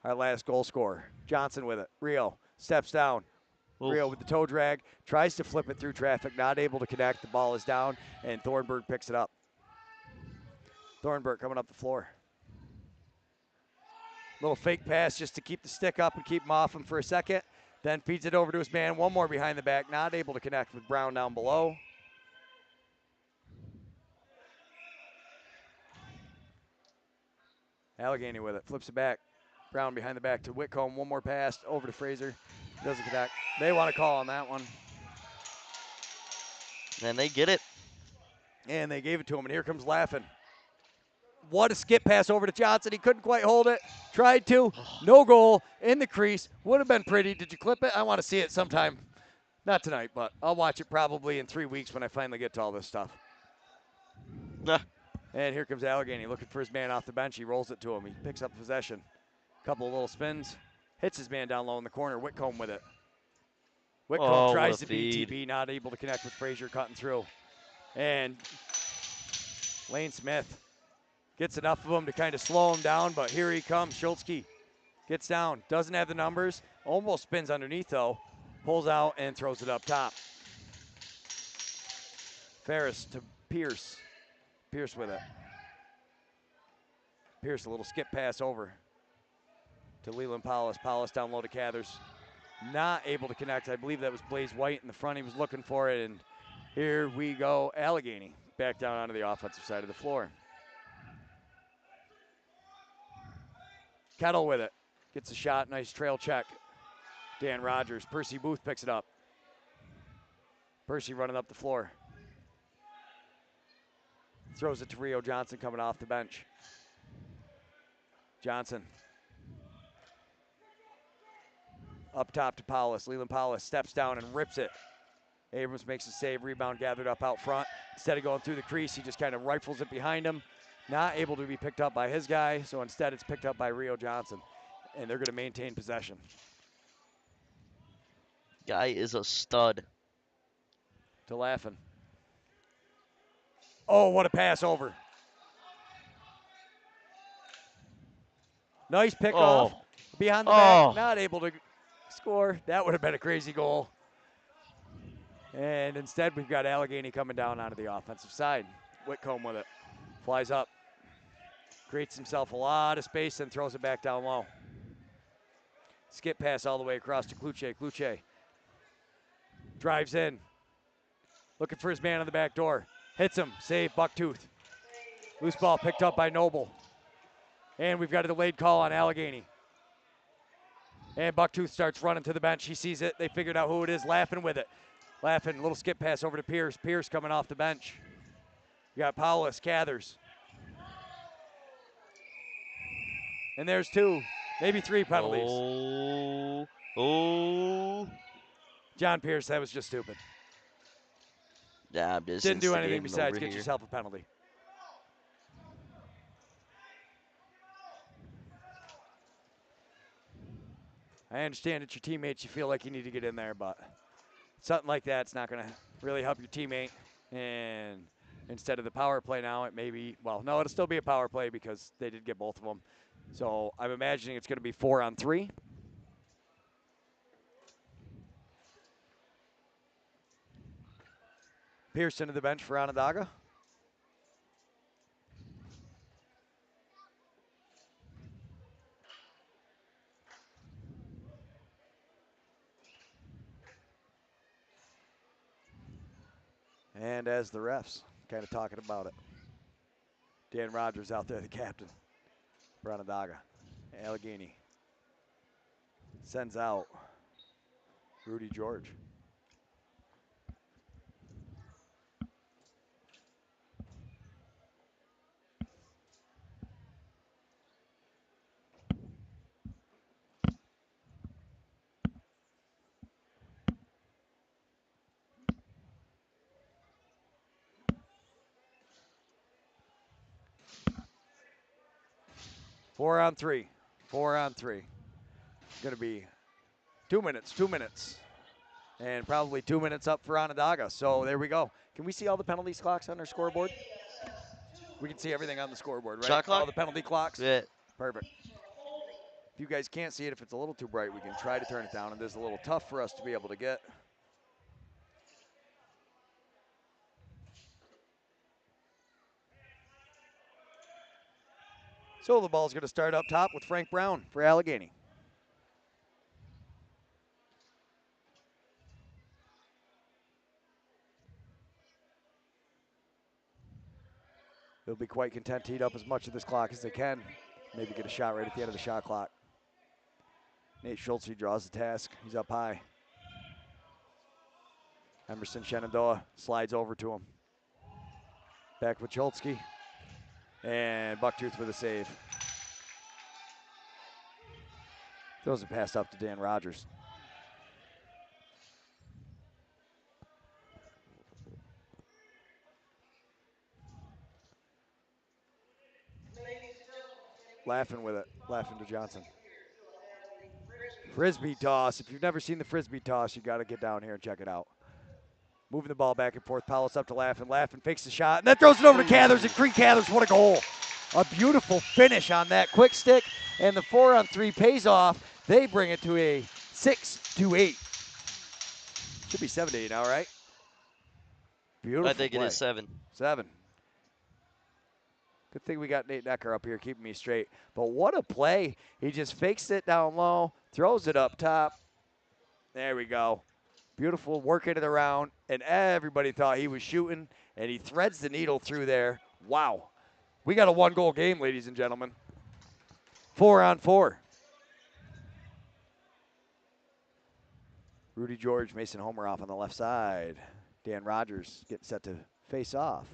our last goal scorer. Johnson with it. Rio steps down. Oof. Rio with the toe drag. Tries to flip it through traffic. Not able to connect. The ball is down. And Thornburg picks it up. Thornburg coming up the floor. Little fake pass just to keep the stick up and keep him off him for a second. Then feeds it over to his man. One more behind the back. Not able to connect with Brown down below. Allegany with it. Flips it back. Brown behind the back to Whitcomb. One more pass over to Fraser. Doesn't connect. They want to call on that one. And they get it. And they gave it to him. And here comes Laughlin. What a skip pass over to Johnson. He couldn't quite hold it. Tried to. No goal. In the crease. Would have been pretty. Did you clip it? I want to see it sometime. Not tonight, but I'll watch it probably in 3 weeks when I finally get to all this stuff. And here comes Allegany looking for his man off the bench. He rolls it to him. He picks up possession. Couple of little spins. Hits his man down low in the corner. Whitcomb with it. Whitcomb tries to BTP. Not able to connect with Frazier cutting through. And Lane Smith gets enough of him to kind of slow him down, but here he comes. Schultzke gets down, doesn't have the numbers, almost spins underneath though, pulls out and throws it up top. Ferris to Pierce. Pierce with it. Pierce a little skip pass over to Leland Paulus. Paulus down low to Cathers. Not able to connect. I believe that was Blaze White in the front. He was looking for it, and here we go. Allegany back down onto the offensive side of the floor. Kettle with it. Gets a shot. Nice trail check. Dan Rogers. Percy Booth picks it up. Percy running up the floor. Throws it to Rio Johnson coming off the bench. Johnson. Up top to Paulus. Leland Paulus steps down and rips it. Abrams makes a save. Rebound gathered up out front. Instead of going through the crease, he just kind of rifles it behind him. Not able to be picked up by his guy, so instead it's picked up by Rio Johnson. And they're going to maintain possession. Guy is a stud. To Laughlin. Oh, what a pass over. Nice pickoff. Behind the back, not able to score. That would have been a crazy goal. And instead, we've got Allegany coming down onto the offensive side. Whitcomb with it. Flies up. Creates himself a lot of space and throws it back down low. Skip pass all the way across to Kluche. Kluche drives in. Looking for his man on the back door. Hits him. Save, Bucktooth. Loose ball picked up by Noble. And we've got a delayed call on Allegany. And Bucktooth starts running to the bench. He sees it. They figured out who it is. Laughing with it. Laughing. Little skip pass over to Pierce. Pierce coming off the bench. You got Paulus, Cathers. And there's 2, maybe 3 penalties. John Pierce, that was just stupid. Yeah, I'm just didn't do anything besides get yourself a penalty. I understand it's your teammates. You feel like you need to get in there, but something like that's not going to really help your teammate. And instead of the power play now, it may be, well, no, it'll still be a power play because they did get both of them. So I'm imagining it's going to be 4-on-3. Pearson to the bench for Onondaga. And as the refs kind of talking about it, Dan Rogers out there, the captain for Onondaga. Allegany sends out Rudy George. Four on three. Going to be 2 minutes. And probably 2 minutes up for Onondaga. So there we go. Can we see all the penalties clocks on our scoreboard? We can see everything on the scoreboard, right? Shot clock? All the penalty clocks? Yeah. Perfect. If you guys can't see it, if it's a little too bright, we can try to turn it down. And this is a little tough for us to be able to get. So the ball's going to start up top with Frank Brown for Allegany. They'll be quite content to eat up as much of this clock as they can. Maybe get a shot right at the end of the shot clock. Nate Schultz draws the task. He's up high. Emerson Shenandoah slides over to him. Back with Schultz. And Bucktooth for the save. Throws a pass up to Dan Rogers. Laughing with it. Laughing to Johnson. Frisbee toss. If you've never seen the Frisbee toss, you got to get down here and check it out. Moving the ball back and forth. Powell's up to Laughin. Laughin fakes the shot, and then throws it over to Cathers, and Creek Cathers, what a goal. A beautiful finish on that quick stick, and the 4-on-3 pays off. They bring it to a 6-8. Should be 7-8 now, right? Beautiful I think play. it is 7. 7. Good thing we got Nate Necker up here keeping me straight. But what a play. He just fakes it down low, throws it up top. There we go. Beautiful, working it around, and everybody thought he was shooting, and he threads the needle through there. Wow. We got a one-goal game, ladies and gentlemen. 4-on-4. Rudy George, Mason Homer off on the left side. Dan Rogers getting set to face off.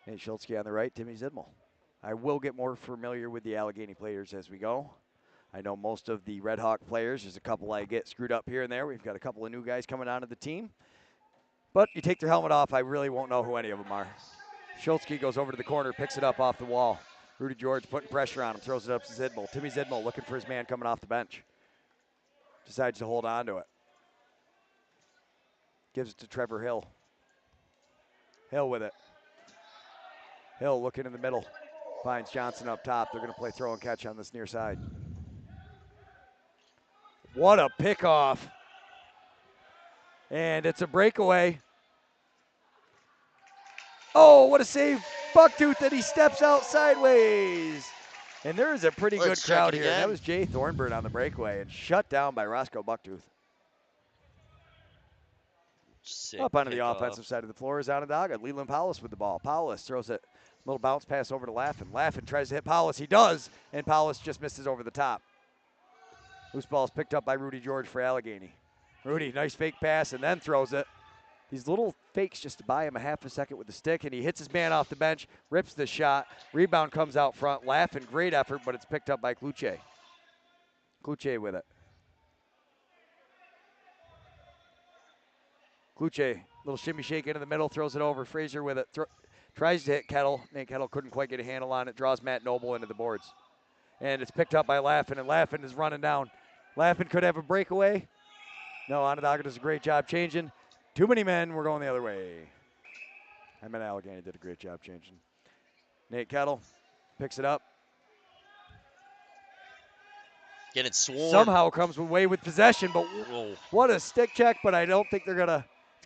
Nate Schultz on the right, Timmy Zidmel. I will get more familiar with the Allegany players as we go. I know most of the Redhawk players. There's a couple I get screwed up here and there. We've got a couple of new guys coming onto the team. But you take their helmet off, I really won't know who any of them are. Schultz goes over to the corner, picks it up off the wall. Rudy George putting pressure on him, throws it up to Zidmel. Timmy Zidmel looking for his man coming off the bench. Decides to hold on to it. Gives it to Trevor Hill. Hill with it. Hill looking in the middle. Finds Johnson up top. They're going to play throw and catch on this near side. What a pickoff. And it's a breakaway. Oh, what a save. Bucktooth, and he steps out sideways. And there is a pretty good crowd here. That was Jay Thornburn on the breakaway and shut down by Roscoe Bucktooth. Up onto the offensive side of the floor is Onondaga. Leland Powless with the ball. Powless throws it. Little bounce pass over to Laughin. Laughin tries to hit Powless. He does, and Powless just misses over the top. Loose ball is picked up by Rudy George for Allegany. Rudy, nice fake pass, and then throws it. These little fakes just to buy him a half a second with the stick, and he hits his man off the bench, rips the shot. Rebound comes out front. Laughin, great effort, but it's picked up by Kluche. Kluche with it. Kluche, little shimmy shake into the middle, throws it over. Fraser with it. Tries to hit Kettle. Nate Kettle couldn't quite get a handle on it. Draws Matt Noble into the boards. And it's picked up by Laughin, and Laughin is running down. Laughin could have a breakaway. No, Onondaga does a great job changing. Too many men. We're going the other way. I meant Allegany did a great job changing. Nate Kettle picks it up. Getting swarmed. Somehow comes away with possession, but what a stick check, but I don't think it's going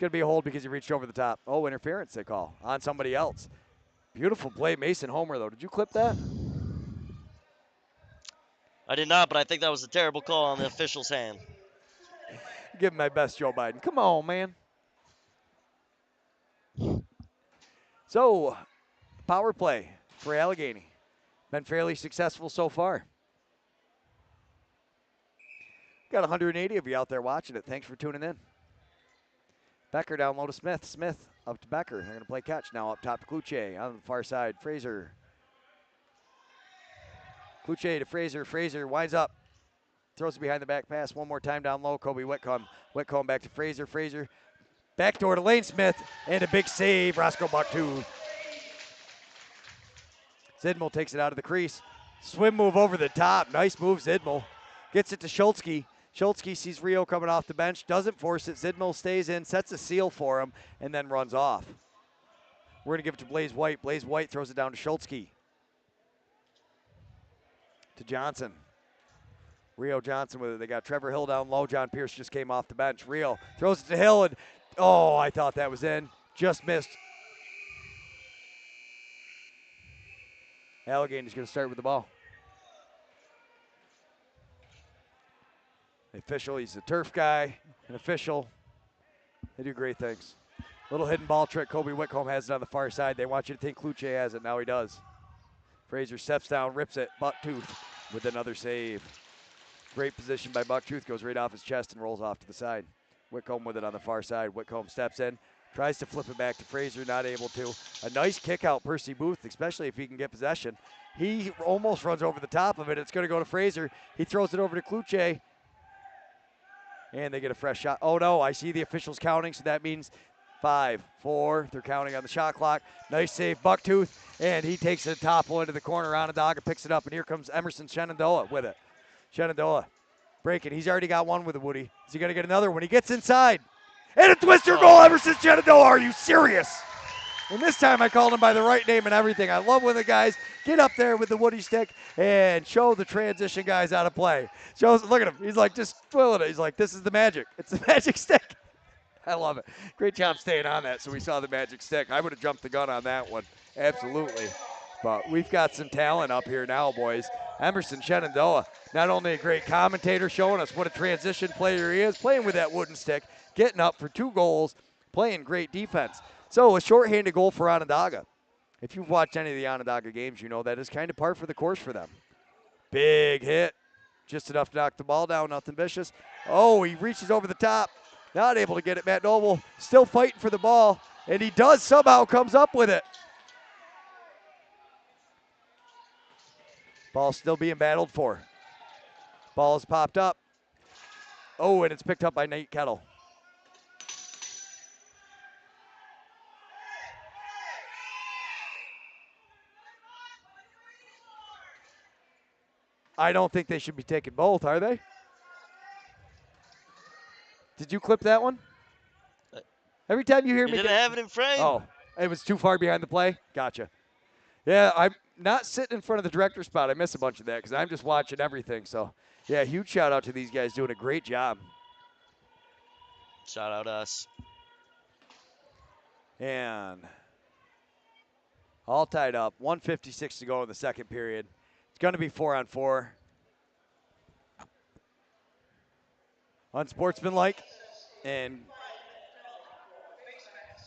to be a hold because he reached over the top. Oh, interference they call on somebody else. Beautiful play, Mason Homer, though. Did you clip that? I did not, but I think that was a terrible call on the official's hand. Give him my best, Joe Biden. Come on, man. So, power play for Allegany. Been fairly successful so far. Got 180 of you out there watching it. Thanks for tuning in. Becker down low to Smith. Smith up to Becker. They're going to play catch now up top to Kluche on the far side. Fraser. Kluche to Fraser. Fraser winds up. Throws it behind the back pass. One more time down low. Kobe Whitcomb. Whitcomb back to Fraser. Fraser backdoor to Lane Smith. And a big save. Roscoe Bucktooth. Zidmel takes it out of the crease. Swim move over the top. Nice move, Zidmel. Gets it to Schultzke. Schultzke sees Rio coming off the bench. Doesn't force it. Zidmel stays in, sets a seal for him, and then runs off. We're going to give it to Blaze White. Blaze White throws it down to Schultzke. To Johnson. Rio Johnson with it. They got Trevor Hill down low. John Pierce just came off the bench. Rio throws it to Hill, and oh, I thought that was in. Just missed. Allegany's going to start with the ball. The official, he's a turf guy, an official. They do great things. Little hidden ball trick. Kobe Whitcomb has it on the far side. They want you to think Kluche has it. Now he does. Fraser steps down, rips it. Bucktooth with another save. Great position by Bucktooth. Goes right off his chest and rolls off to the side. Whitcomb with it on the far side. Whitcomb steps in. Tries to flip it back to Fraser, not able to. A nice kick out, Percy Booth, especially if he can get possession. He almost runs over the top of it. It's going to go to Fraser. He throws it over to Kluche. And they get a fresh shot. Oh, no, I see the officials counting, so that means 5, 4. They're counting on the shot clock. Nice save, Bucktooth, and he takes it topple into the corner. Onondaga picks it up, and here comes Emerson Shenandoah with it. Shenandoah breaking. He's already got one with the Woody. Is he going to get another one? He gets inside. And a twister goal, Emerson Shenandoah. Are you serious? And this time I called him by the right name and everything. I love when the guys get up there with the Woody stick and show the transition guys how to play. Shows, look at him. He's like just twirling it. He's like, this is the magic. It's the magic stick. I love it. Great job staying on that so we saw the magic stick. I would have jumped the gun on that one. Absolutely. But we've got some talent up here now, boys. Emerson Shenandoah, not only a great commentator showing us what a transition player he is, playing with that wooden stick, getting up for 2 goals, playing great defense. So a shorthanded goal for Onondaga. If you've watched any of the Onondaga games, you know that is kind of par for the course for them. Big hit. Just enough to knock the ball down, nothing vicious. Oh, he reaches over the top. Not able to get it. Matt Noble still fighting for the ball, and he does somehow comes up with it. Ball still being battled for. Ball is popped up. Oh, and it's picked up by Nate Kettle. I don't think they should be taking both, are they? Did you clip that one? Every time you hear me. You didn't have it in frame. Oh, it was too far behind the play? Gotcha. Yeah, I'm not sitting in front of the director's spot. I miss a bunch of that because I'm just watching everything. So, yeah, huge shout out to these guys doing a great job. Shout out us. And all tied up. 1:56 to go in the second period. It's going to be 4-on-4. Unsportsmanlike and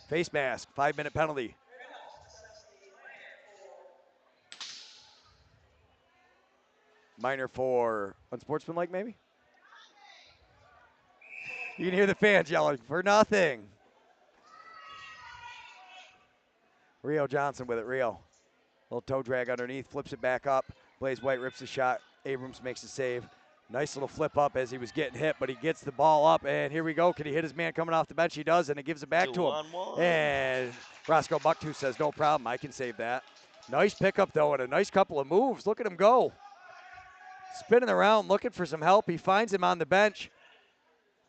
face mask. 5-minute penalty. Minor for unsportsmanlike, maybe? You can hear the fans yelling, for nothing. Rio Johnson with it, Rio. Little toe drag underneath, flips it back up. Blaze White rips the shot. Abrams makes the save. Nice little flip up as he was getting hit, but he gets the ball up, and here we go. Can he hit his man coming off the bench? He does, and it gives it back to him. 2-on-1. And Roscoe Bucktooth says, no problem, I can save that. Nice pickup, though, and a nice couple of moves. Look at him go. Spinning around, looking for some help. He finds him on the bench.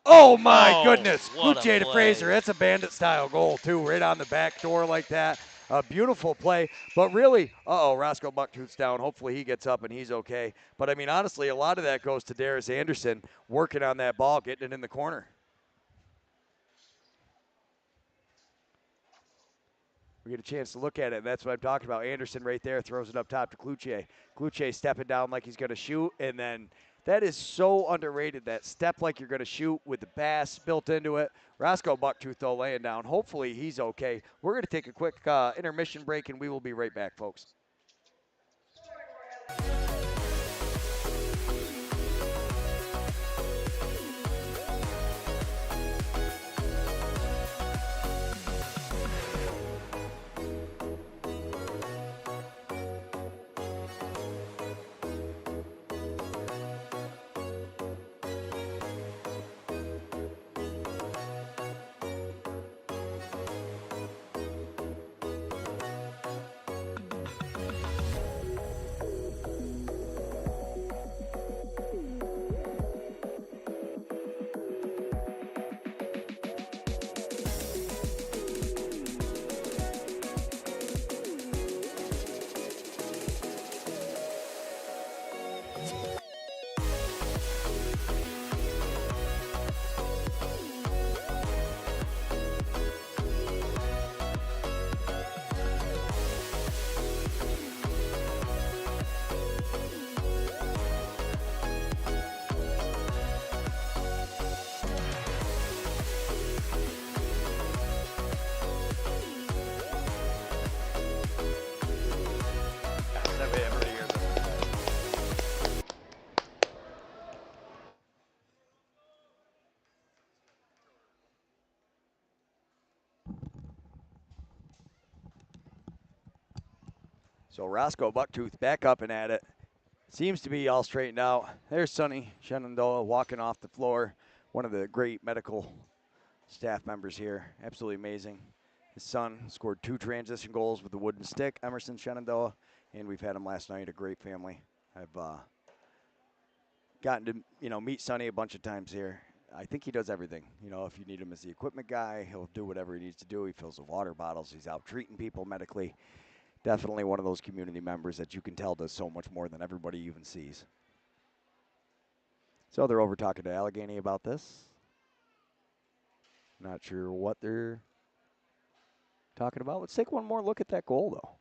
Oh, my goodness. Kluche to Fraser. That's a bandit-style goal, too, right on the back door like that. A beautiful play, but really, Roscoe Bucktooth's down. Hopefully he gets up and he's okay. But, I mean, honestly, a lot of that goes to Darius Anderson working on that ball, getting it in the corner. We get a chance to look at it, and that's what I'm talking about. Anderson right there throws it up top to Kluche. Kluche stepping down like he's going to shoot, and then That is so underrated, that step like you're going to shoot with the bass built into it. Roscoe Bucktooth, though, laying down. Hopefully he's okay. We're going to take a quick intermission break, and we will be right back, folks. So Roscoe Bucktooth back up and at it. Seems to be all straightened out. There's Sonny Shenandoah walking off the floor. One of the great medical staff members here. Absolutely amazing. His son scored 2 transition goals with the wooden stick, Emerson Shenandoah, and we've had him last night. A great family. I've gotten to meet Sonny a bunch of times here. I think he does everything. If you need him as the equipment guy, he'll do whatever he needs to do. He fills the water bottles. He's out treating people medically. Definitely one of those community members that you can tell does so much more than everybody even sees. So they're over talking to Allegany about this. Not sure what they're talking about. Let's take one more look at that goal, though.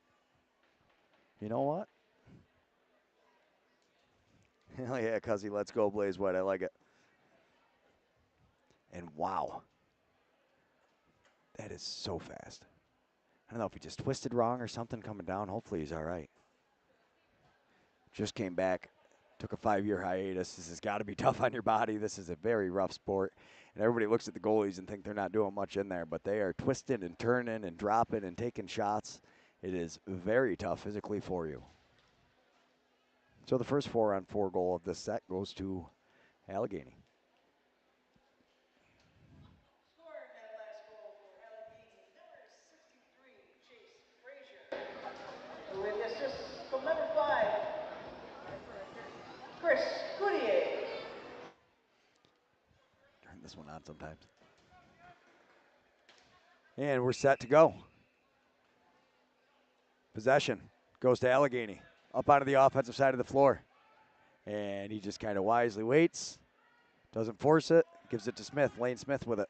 You know what? Hell yeah, Cuzzy, let's go Blaze White. I like it. And wow. That is so fast. I don't know if he just twisted wrong or something coming down. Hopefully he's all right. Just came back, took a 5-year hiatus. This has got to be tough on your body. This is a very rough sport. And everybody looks at the goalies and think they're not doing much in there, but they are twisting and turning and dropping and taking shots. It is very tough physically for you. So the first 4-on-4 goal of this set goes to Allegany. This one on sometimes. And we're set to go. Possession goes to Allegany. Up onto the offensive side of the floor. And he just kind of wisely waits. Doesn't force it. Gives it to Smith. Lane Smith with it.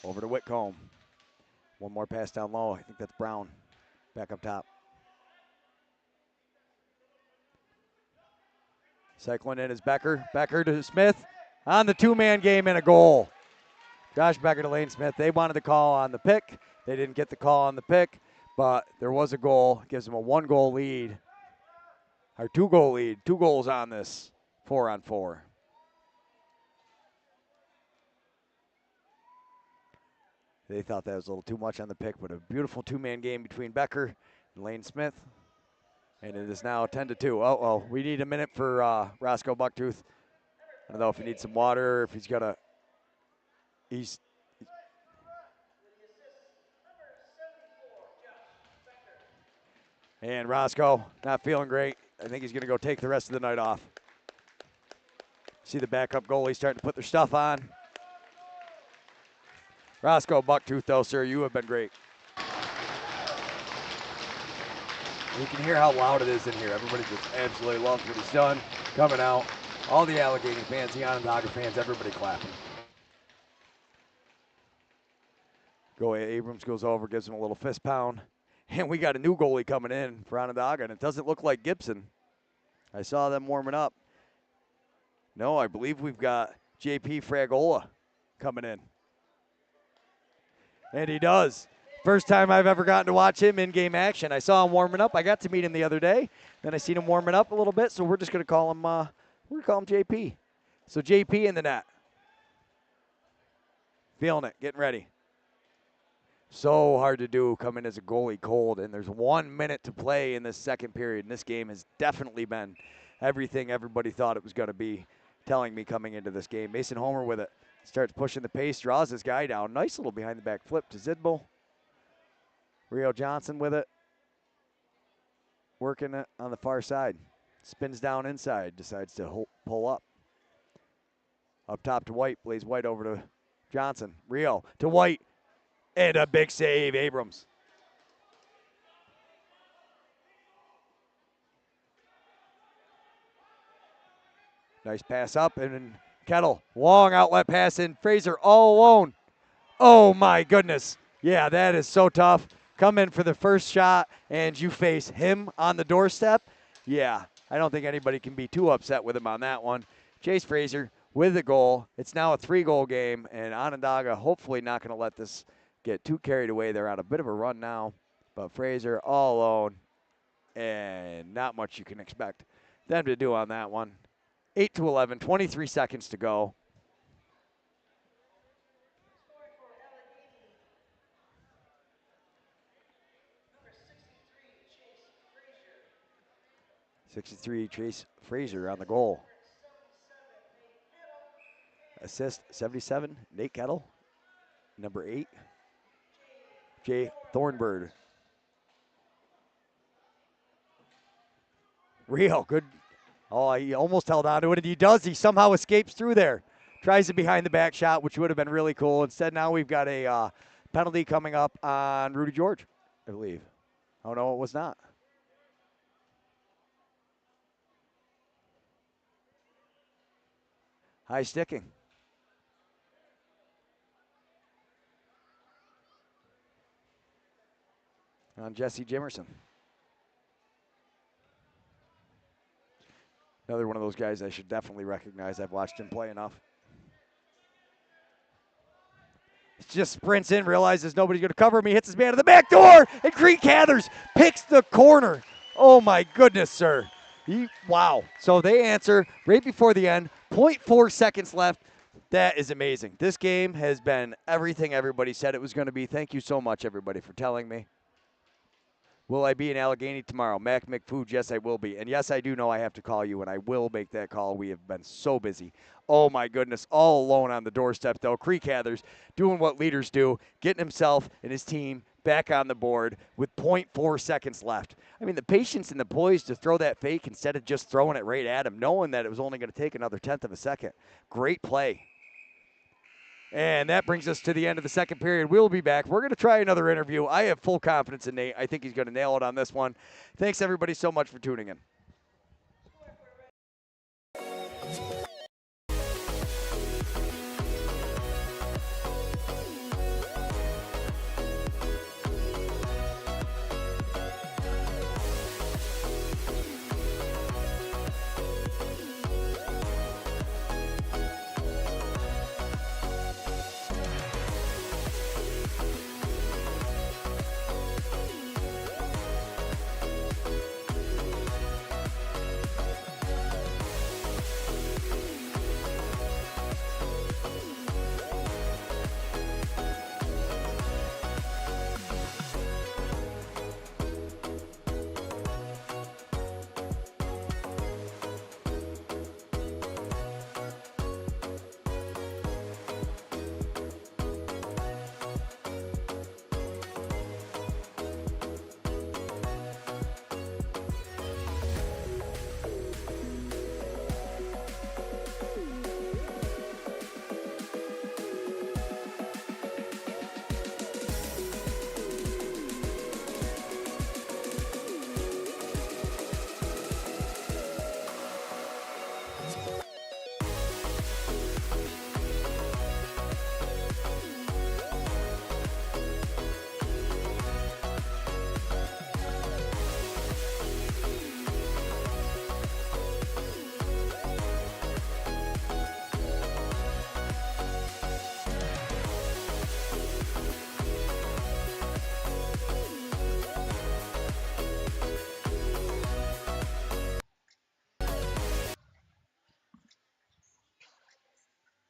Over to Whitcomb. One more pass down low. I think that's Brown. Back up top. Cycling in is Becker. Becker to Smith. On the 2-man game and a goal. Josh Becker to Lane Smith. They wanted the call on the pick. They didn't get the call on the pick, but there was a goal. Gives them a 1-goal lead. Or 2-goal lead. 2 goals on this 4-on-4. They thought that was a little too much on the pick, but a beautiful 2-man game between Becker and Lane Smith. And it is now 10-2. Uh-oh, we need a minute for Roscoe Bucktooth. I don't know if he needs some water, if he's got to. And Roscoe not feeling great. I think he's going to go take the rest of the night off. See the backup goalie starting to put their stuff on. Roscoe Bucktooth, though, sir, you have been great. You can hear how loud it is in here. Everybody just absolutely loves what he's done. Coming out. All the Allegany fans, the Onondaga fans, everybody clapping. Abrams goes over, gives him a little fist pound. And we got a new goalie coming in for Onondaga, and it doesn't look like Gibson. I saw them warming up. No, I believe we've got JP Fragola coming in. And he does. First time I've ever gotten to watch him in game action. I saw him warming up. I got to meet him the other day. Then I seen him warming up a little bit, so we're just gonna call him JP. So JP in the net. Feeling it, getting ready. So hard to do coming as a goalie cold, and there's 1 minute to play in this second period, and this game has definitely been everything everybody thought it was going to be, telling me coming into this game. Mason Homer with it. Starts pushing the pace, draws this guy down. Nice little behind the back flip to Zidbo. Rio Johnson with it. Working it on the far side. Spins down inside, decides to pull up. Up top to White, plays White over to Johnson. Rio to White. And a big save, Abrams. Nice pass up, and Kettle, long outlet pass in. Fraser all alone. Oh my goodness. Yeah, that is so tough. Come in for the first shot, and you face him on the doorstep. Yeah, I don't think anybody can be too upset with him on that one. Chase Fraser with the goal. It's now a 3-goal game, and Onondaga hopefully not going to let this get too carried away. They're on a bit of a run now, but Fraser all alone, and not much you can expect them to do on that one. 8-11, 23 seconds to go. '63 Chase Fraser on the goal. Assist 77, Nate Kettle. Number 8, Jay Thornbird. Rio, good. Oh, he almost held on to it, and he does. He somehow escapes through there. Tries a behind the back shot, which would have been really cool. Instead, now we've got a penalty coming up on Rudy George, I believe. Oh, no, it was not. High sticking. On Jesse Jimerson. Another one of those guys I should definitely recognize. I've watched him play enough. He just sprints in, realizes nobody's going to cover him. He hits his man to the back door, and Creek Cathers picks the corner. Oh, my goodness, sir. Wow. So they answer right before the end. 0.4 seconds left. That is amazing. This game has been everything everybody said it was going to be. Thank you so much, everybody, for telling me. Will I be in Allegany tomorrow? Mac McFood, yes, I will be. And yes, I do know I have to call you, and I will make that call. We have been so busy. Oh, my goodness. All alone on the doorstep, though. Creek Cathers doing what leaders do, getting himself and his team back on the board with 0.4 seconds left. I mean, the patience and the poise to throw that fake instead of just throwing it right at him, knowing that it was only going to take another 1/10 of a second. Great play. And that brings us to the end of the second period. We'll be back. We're going to try another interview. I have full confidence in Nate. I think he's going to nail it on this one. Thanks, everybody, so much for tuning in.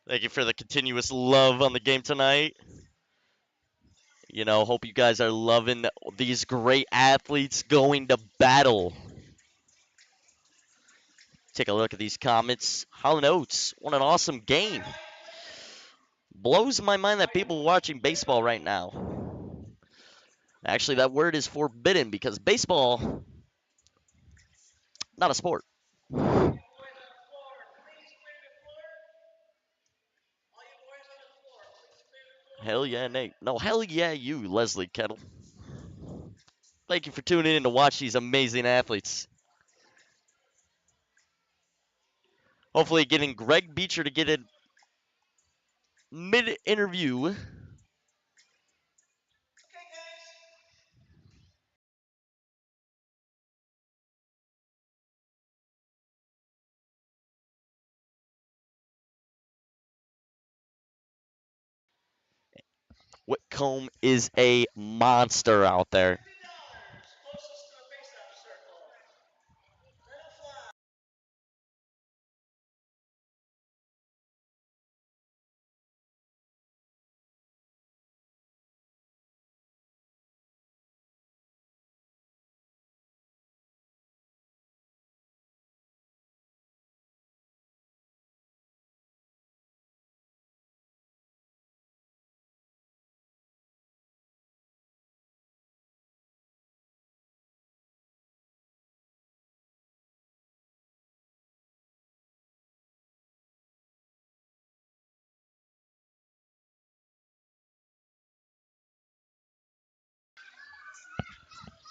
Thank you for the continuous love on the game tonight. Hope you guys are loving these great athletes going to battle. Take a look at these comments. Holland Oates, what an awesome game. Blows my mind that people are watching baseball right now. Actually, that word is forbidden because baseball, not a sport. Hell yeah, Nate. No, hell yeah, you, Leslie Kettle. Thank you for tuning in to watch these amazing athletes. Hopefully, getting Greg Beecher to get a mid interview. Whitcomb is a monster out there.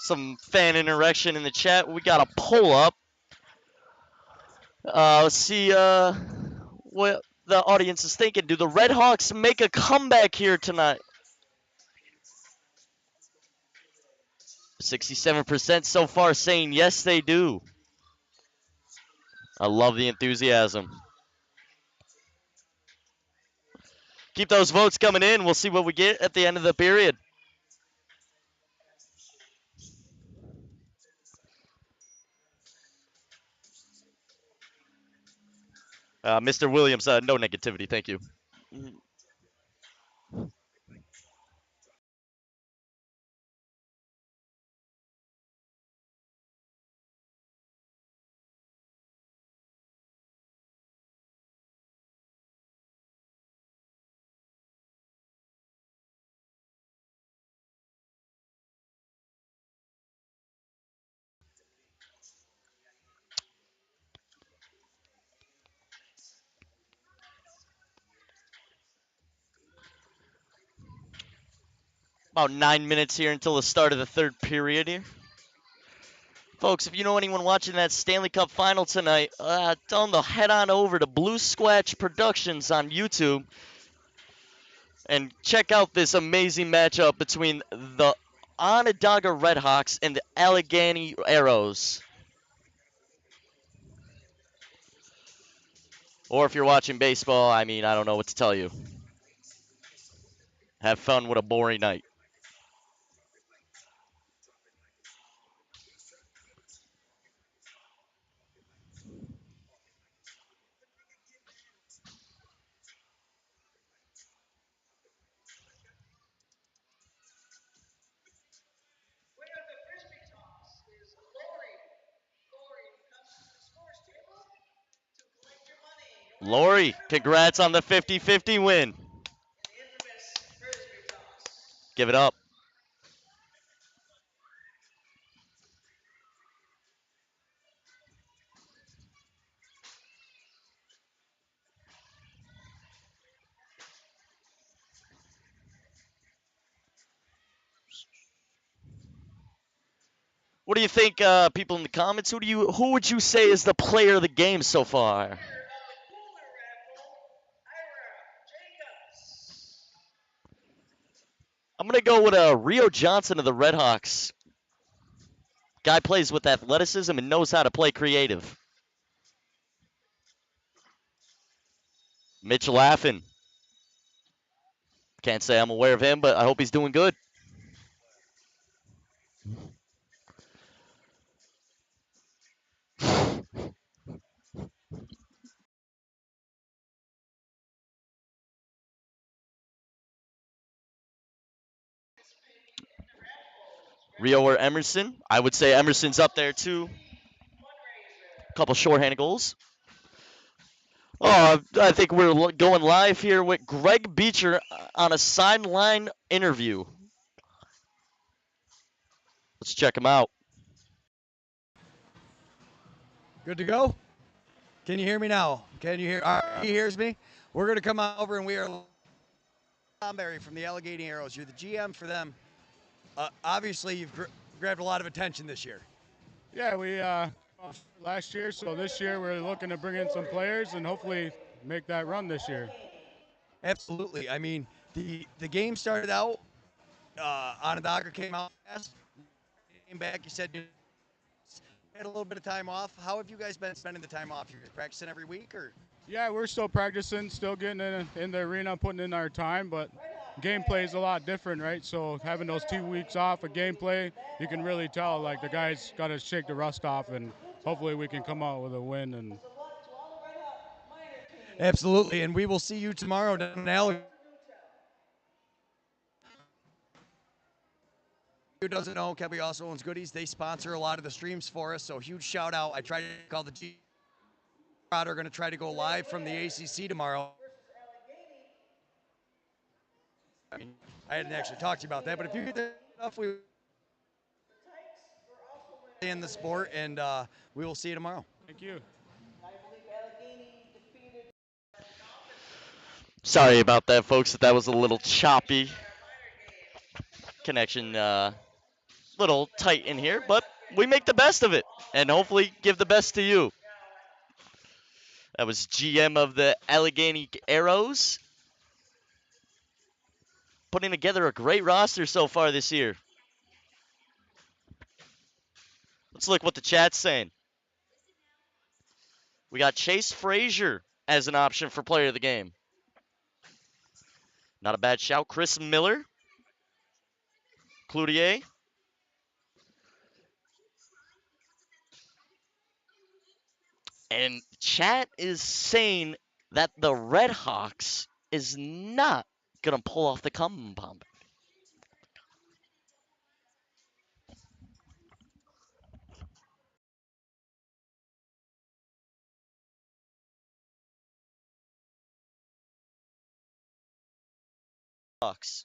Some fan interaction in the chat. We got a poll up. Let's see what the audience is thinking. Do the Redhawks make a comeback here tonight? 67% so far saying yes, they do. I love the enthusiasm. Keep those votes coming in. We'll see what we get at the end of the period. Mr. Williams, no negativity. Thank you. About 9 minutes here until the start of the third period here. Folks, if you know anyone watching that Stanley Cup final tonight, tell them to head on over to Blue Squatch Productions on YouTube and check out this amazing matchup between the Onondaga Redhawks and the Allegany Arrows. Or if you're watching baseball, I mean, I don't know what to tell you. Have fun with a boring night. Lori, congrats on the 50-50 win. Give it up. What do you think, people in the comments? Who would you say is the player of the game so far? I'm gonna go with Rio Johnson of the Redhawks. Guy plays with athleticism and knows how to play creative. Mitch Laffin. Can't say I'm aware of him, but I hope he's doing good. Rio or Emerson? I would say Emerson's up there too. Couple shorthanded goals. Oh, I think we're going live here with Greg Beecher on a sideline interview. Let's check him out. Good to go? Can you hear me now? Can you hear? He hears me. We're going to come over and we are Tom Berry from the Allegany Arrows. You're the GM for them. Obviously, you've grabbed a lot of attention this year. Yeah, we last year, so this year we're looking to bring in some players and hopefully make that run this year. Absolutely. I mean, the game started out. Onondaga came out fast. Came back. You said you had a little bit of time off. How have you guys been spending the time off? You're practicing every week, or? Yeah, we're still practicing, still getting in the arena, putting in our time, but gameplay is a lot different, right? So having those 2 weeks off of gameplay, you can really tell, like, the guys got to shake the rust off, and hopefully we can come out with a win. And Absolutely, and we will see you tomorrow down in Allegany. Who doesn't know, Kelby also owns Goodies. They sponsor a lot of the streams for us, so huge shout out. I tried to call the G. Are going to try to go live from the ACC tomorrow. I mean, I hadn't actually talked to you about that, but if you get that enough, we in the sport, and we will see you tomorrow. thank you. Sorry about that, folks. That was a little choppy connection, little tight in here, but we make the best of it and hopefully give the best to you. That was GM of the Allegany Arrows, putting together a great roster so far this year. Let's look what the chat's saying. We got Chase Frazier as an option for player of the game. Not a bad shout. Chris Miller, Cloutier. And chat is saying that the Redhawks is not going to pull off the comeback. Hawks.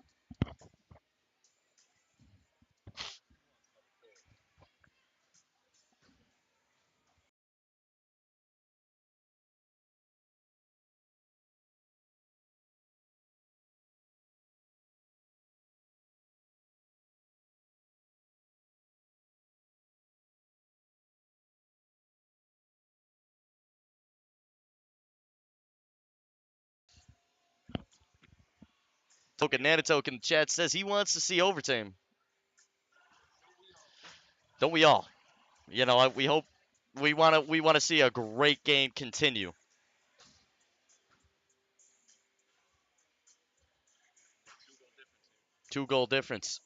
'Nanitoke in the chat says he wants to see overtime. Don't we all? You know, we hope we want to see a great game continue. Two-goal difference.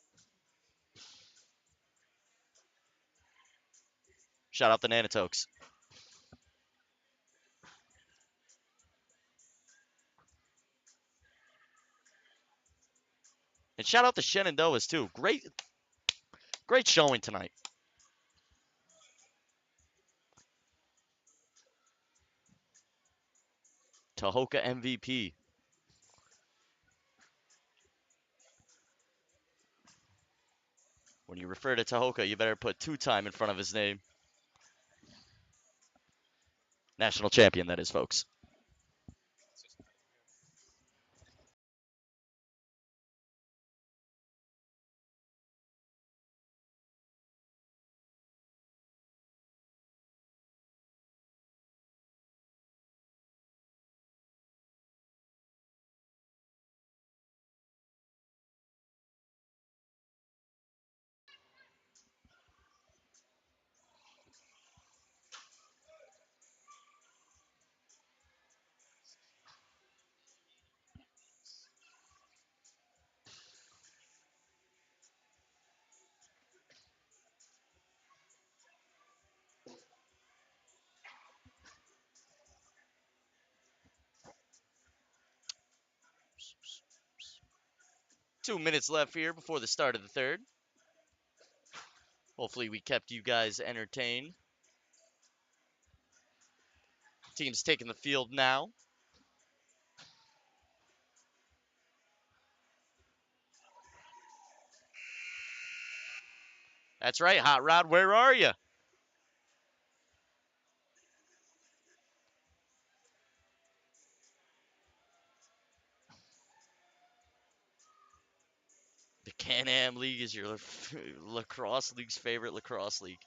Shout out the Nanitokes. And shout out the Shenandoahs too. Great showing tonight. Tahoka MVP. When you refer to Tahoka, you better put two-time in front of his name. National champion, that is, folks. Two minutes left here before the start of the third. Hopefully we kept you guys entertained. Team's taking the field now. That's right, Hot Rod, where are you? The Can-Am League is your lacrosse league's favorite lacrosse league.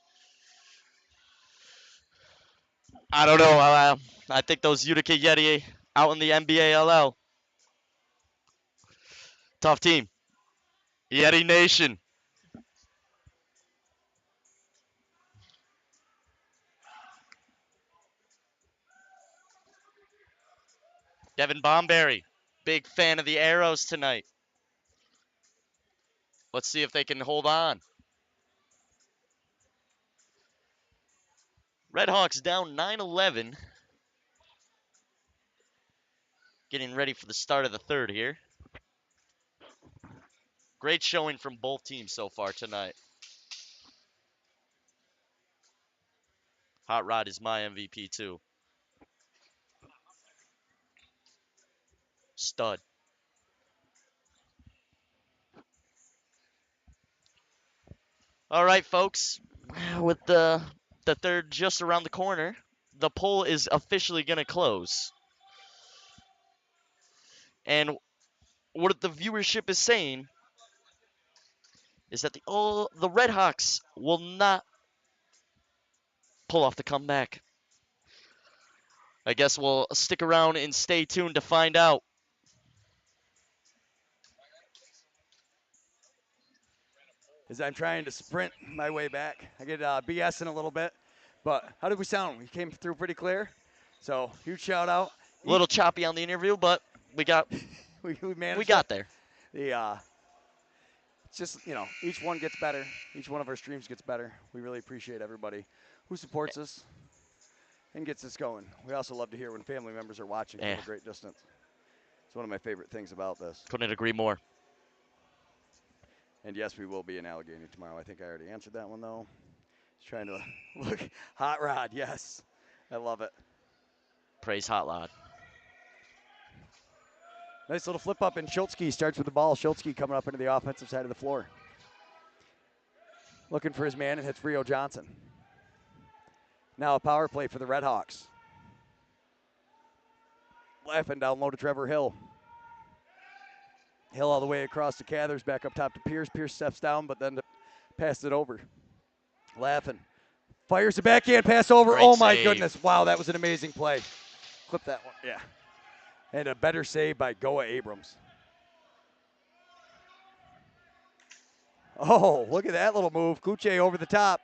I don't know. I think those Utica Yeti out in the NBALL. Tough team. Yeti Nation. Devin Bomberry, big fan of the Arrows tonight. Let's see if they can hold on. Redhawks down 9-11. Getting ready for the start of the third here. Great showing from both teams so far tonight. Hot Rod is my MVP too. Stud. All right, folks. With the third just around the corner, the poll is officially going to close. And what the viewership is saying is that the Redhawks will not pull off the comeback. I guess we'll stick around and stay tuned to find out. As I'm trying to sprint my way back, I get BSing a little bit, but how did we sound? We came through pretty clear, so huge shout out. A little choppy on the interview, but we got we managed. We got there. It's just, you know, each one gets better. Each one of our streams gets better. We really appreciate everybody who supports us and gets us going. We also love to hear when family members are watching from a great distance. It's one of my favorite things about this. Couldn't agree more. And yes, we will be in Allegany tomorrow. I think I already answered that one, though. Just trying to look. Hot Rod, yes. I love it. Praise Hot Rod. Nice little flip up, and Schultzke starts with the ball. Schultzke coming up into the offensive side of the floor. Looking for his man and hits Rio Johnson. Now a power play for the Redhawks. Laughing down low to Trevor Hill. Hill all the way across to Cathers, back up top to Pierce. Pierce steps down, but then passed it over. Laughing. Fires the backhand pass over. Great oh, my save. goodness. Wow, that was an amazing play. Clip that one. Yeah. And a better save by Goa Abrams. Oh, look at that little move. Kuche over the top.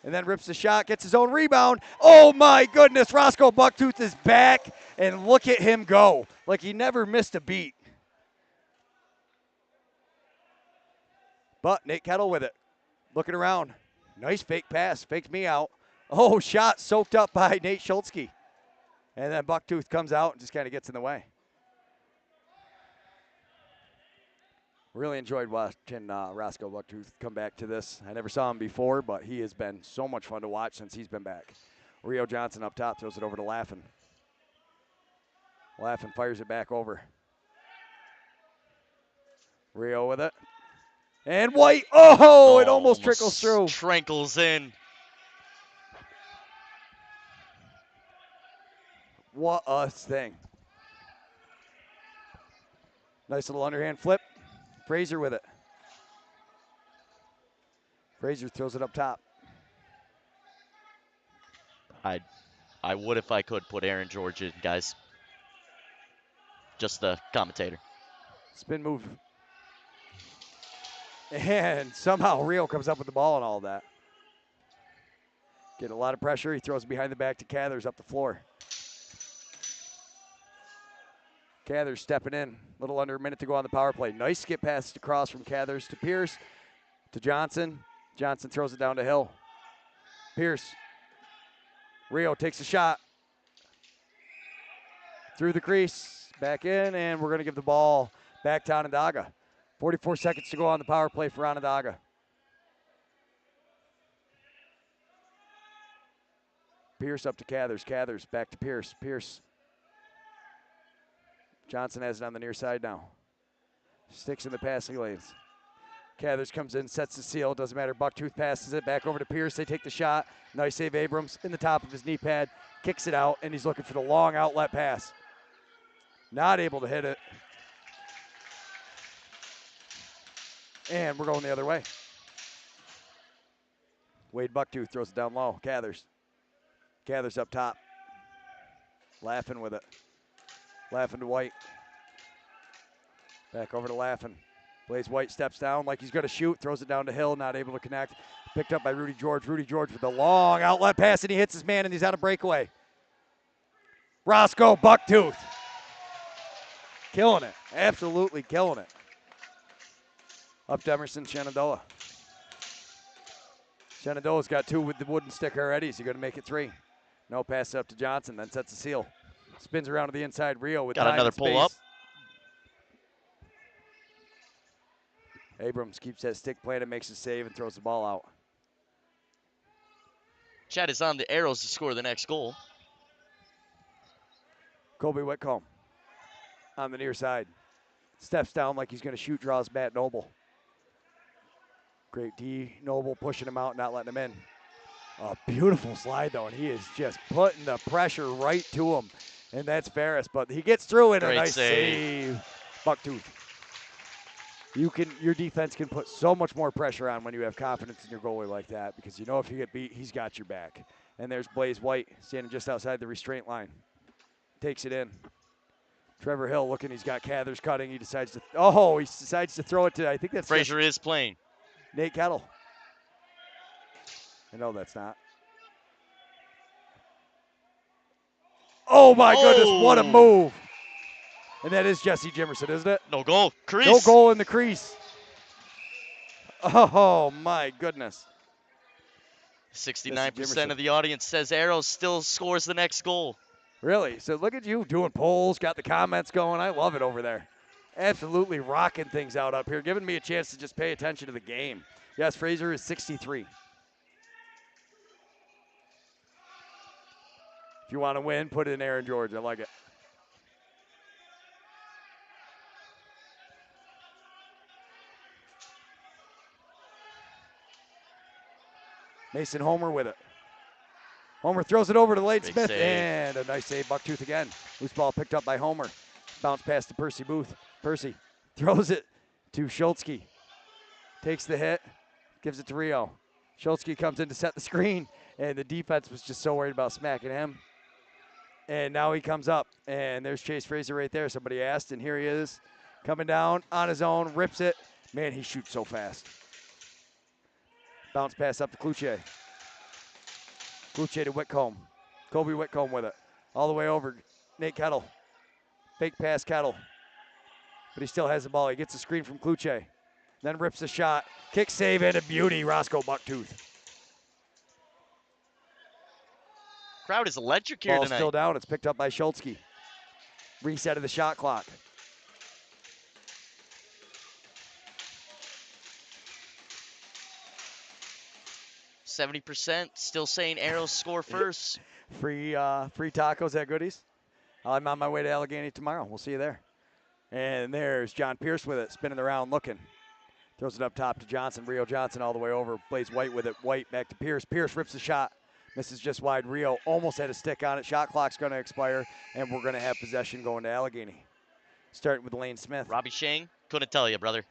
And then rips the shot, gets his own rebound. Oh, my goodness. Roscoe Bucktooth is back. And look at him go. Like he never missed a beat. But Nate Kettle with it. Looking around. Nice fake pass. Faked me out. Oh, shot soaked up by Nate Schultzke. And then Bucktooth comes out and just kind of gets in the way. Really enjoyed watching Roscoe Bucktooth come back to this. I never saw him before, but he has been so much fun to watch since he's been back. Rio Johnson up top throws it over to Laffin. Laffin fires it back over. Rio with it. And White. Oh, it almost trickles through. Trankles in. What a thing. Nice little underhand flip. Fraser with it. Fraser throws it up top. I would if I could put Aaron George in, guys. Just the commentator. Spin move. And somehow Rio comes up with the ball and all that. Getting a lot of pressure. He throws it behind the back to Cathers up the floor. Cathers stepping in. A little under a minute to go on the power play. Nice skip pass across from Cathers to Pierce to Johnson. Johnson throws it down to Hill. Pierce. Rio takes a shot. Through the crease. Back in, and we're going to give the ball back to Onondaga. 44 seconds to go on the power play for Onondaga. Pierce up to Cathers. Cathers back to Pierce. Pierce. Johnson has it on the near side now. Sticks in the passing lanes. Cathers comes in, sets the seal. Doesn't matter. Bucktooth passes it back over to Pierce. They take the shot. Nice save, Abrams, in the top of his knee pad. Kicks it out, and he's looking for the long outlet pass. Not able to hit it. And we're going the other way. Wade Bucktooth throws it down low. Cathers. Cathers up top. Laughing with it. Laughing to White. Back over to Laughing. Blaze White steps down like he's going to shoot. Throws it down to Hill. Not able to connect. Picked up by Rudy George. Rudy George with a long outlet pass, and he hits his man, and he's out of breakaway. Roscoe Bucktooth. Killing it. Absolutely killing it. Up to Emerson Shenandoah. Shenandoah's got 2 with the wooden stick already. Is he going to make it 3? No, pass up to Johnson, then sets the seal. Spins around to the inside. Rio with got another pull up. Abrams keeps that stick planted, makes a save, and throws the ball out. Chad is on the arrows to score the next goal. Colby Whitcomb on the near side. Steps down like he's going to shoot, draws Matt Noble. Great D. Noble pushing him out, not letting him in. A beautiful slide, though, and he is just putting the pressure right to him. And that's Ferris, but he gets through it. A nice save. Bucktooth. Your defense can put so much more pressure on when you have confidence in your goalie like that, because you know if you get beat, he's got your back. And there's Blaze White standing just outside the restraint line. Takes it in. Trevor Hill looking, he's got Cathers cutting. He decides to throw it to, I think that's Fraser is playing. Nate Kettle. No, that's not. Oh my goodness, what a move. And that is Jesse Jimerson, isn't it? No goal. Crease. No goal in the crease. Oh my goodness. 69% of the audience says Arrows still scores the next goal. Really? So look at you doing polls, got the comments going. I love it over there. Absolutely rocking things out up here, giving me a chance to just pay attention to the game. Yes, Fraser is 63. If you want to win, put it in Aaron George. I like it. Mason Homer with it. Homer throws it over to Lane Smith, and a nice save. Bucktooth again. Loose ball picked up by Homer. Bounce pass to Percy Booth. Percy throws it to Schultzke. Takes the hit, gives it to Rio. Schultzke comes in to set the screen, and the defense was just so worried about smacking him. And now he comes up, and there's Chase Fraser right there. Somebody asked, and here he is coming down on his own, rips it. Man, he shoots so fast. Bounce pass up to Kluche. Kluche to Whitcomb. Kobe Whitcomb with it. All the way over. Nate Kettle. Fake pass Kettle. But he still has the ball. He gets a screen from Kluche. Then rips the shot. Kick save and a beauty. Roscoe Bucktooth. Crowd is electric here Ball's tonight. still down. It's picked up by Schultzke. Reset of the shot clock. %70% still saying Arrows score first. Free tacos at Goodies. I'm on my way to Allegany tomorrow. We'll see you there. And there's John Pierce with it, spinning around, looking. Throws it up top to Johnson. Rio Johnson all the way over. Blaze White with it. White back to Pierce. Pierce rips the shot. Misses just wide. Rio almost had a stick on it. Shot clock's going to expire, and we're going to have possession going to Allegany. Starting with Lane Smith. Robbie Shang, couldn't tell you, brother.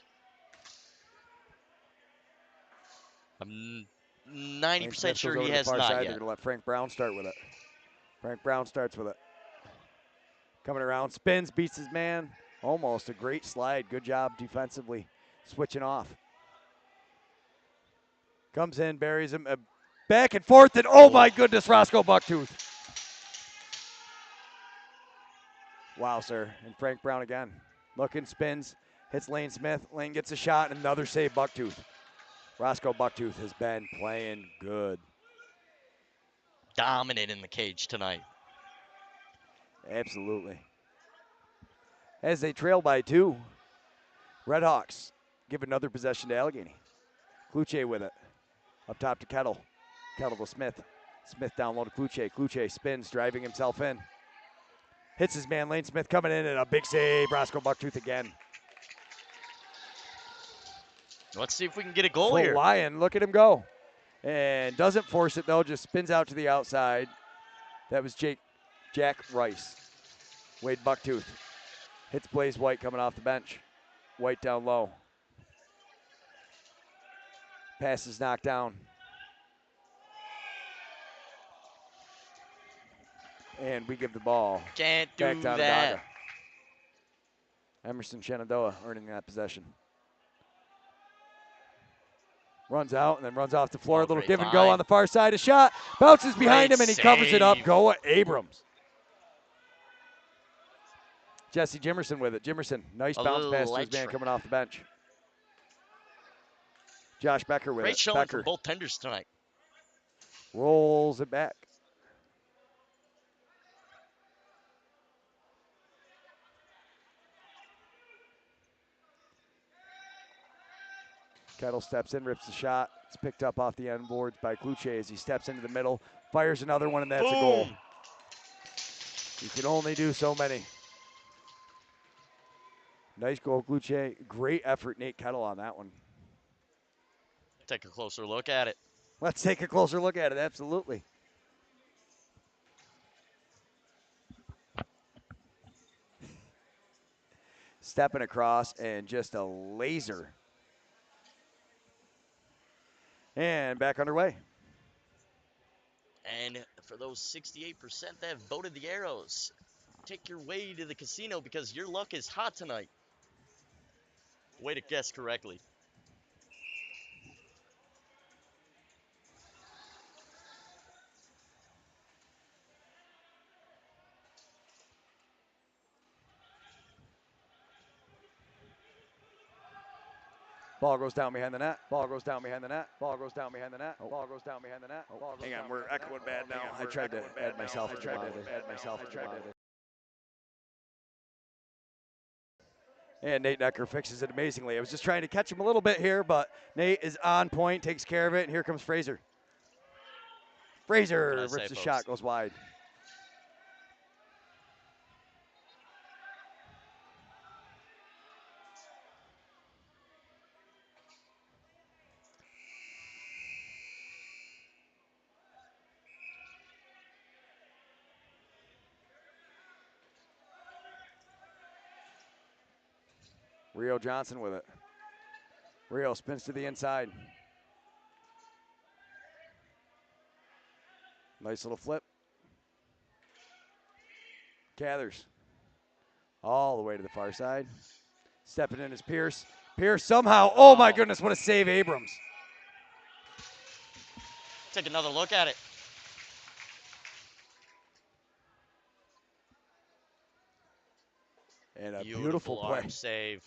I'm 90% sure he has not yet. They're going to let Frank Brown start with it. Frank Brown starts with it. Coming around, spins, beats his man. Almost a great slide. Good job defensively, switching off. Comes in, buries him. Back and forth, and oh my goodness, Roscoe Bucktooth. Wow, sir. And Frank Brown again. Looking, spins, hits Lane Smith. Lane gets a shot, and another save, Bucktooth. Roscoe Bucktooth has been playing good. Dominant in the cage tonight. Absolutely. As they trail by 2, Redhawks give another possession to Allegany. Kluche with it. Up top to Kettle. Kettle to Smith. Smith down low to Kluche. Kluche spins, driving himself in. Hits his man, Lane Smith coming in, and a big save. Roscoe Bucktooth again. Let's see if we can get a goal Full here. lion, look at him go. And doesn't force it though, just spins out to the outside. That was Jack Rice. Wade Bucktooth hits Blaze White coming off the bench. White down low. Pass is knocked down. And we give the ball Can't do back to that. Onondaga. Emerson Shenandoah earning that possession. Runs out and then runs off the floor. A little give and go on the far side. A shot. Bounces behind him and he covers it up. Goa Abrams. Jesse Jimerson with it. Jimerson, nice bounce pass to his man coming off the bench. Josh Becker with it. Great showing from both tenders tonight. Rolls it back. Kettle steps in, rips the shot. It's picked up off the end boards by Kluche as he steps into the middle. Fires another one, and that's a goal. You can only do so many. Nice goal, Kluche. Great effort, Nate Kettle, on that one. Take a closer look at it. Let's take a closer look at it, absolutely. Stepping across and just a laser. And back underway. And for those 68% that have voted the Arrows, take your way to the casino because your luck is hot tonight. Way to guess correctly. Ball goes down behind the net. Ball goes down behind the net. Ball goes down behind the net. Ball goes down behind the net. Hang on, we're echoing bad now. I tried to add myself. And Nate Necker fixes it amazingly. I was just trying to catch him a little bit here, but Nate is on point, takes care of it, and here comes Fraser. Fraser rips the shot, goes wide. Rio Johnson with it. Rio spins to the inside. Nice little flip. Gathers all the way to the far side. Stepping in is Pierce. Pierce somehow, oh my goodness, what a save, Abrams. Take another look at it. And a beautiful play. Arm save.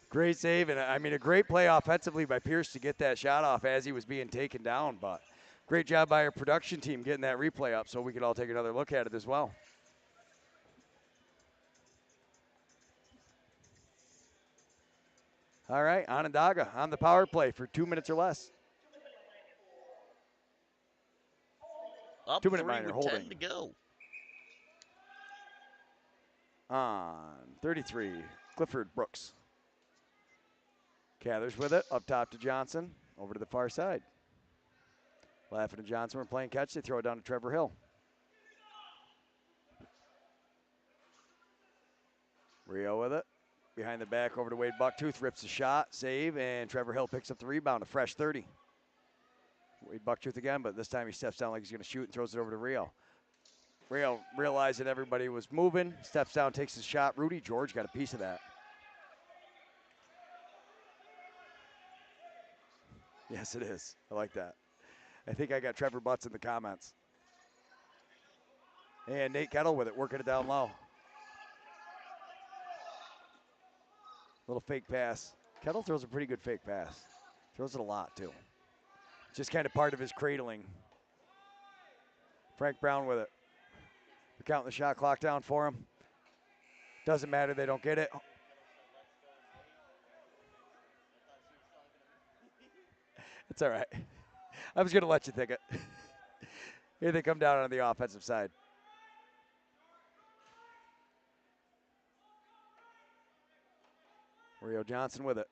Great save, and I mean a great play offensively by Pierce to get that shot off as he was being taken down, but great job by our production team getting that replay up so we could all take another look at it as well. All right, Onondaga on the power play for 2 minutes or less. Up 2 minute minor holding. 10 to go. On 33, Clifford Brooks. Cathers with it, up top to Johnson, over to the far side. Laughing at Johnson, we're playing catch, they throw it down to Trevor Hill. Rio with it, behind the back over to Wade Bucktooth, rips the shot, save, and Trevor Hill picks up the rebound, a fresh 30. Wade Bucktooth again, but this time he steps down like he's gonna shoot and throws it over to Rio. Rio realized that everybody was moving, steps down, takes his shot. Rudy George got a piece of that. Yes, it is. I like that. I think I got Trevor Butts in the comments. And Nate Kettle with it, working it down low. Little fake pass. Kettle throws a pretty good fake pass. Throws it a lot, too. Just kind of part of his cradling. Frank Brown with it. We're counting the shot clock down for him. Doesn't matter, they don't get it. It's all right. I was going to let you think it. Here they come down on the offensive side. Rio Johnson with it.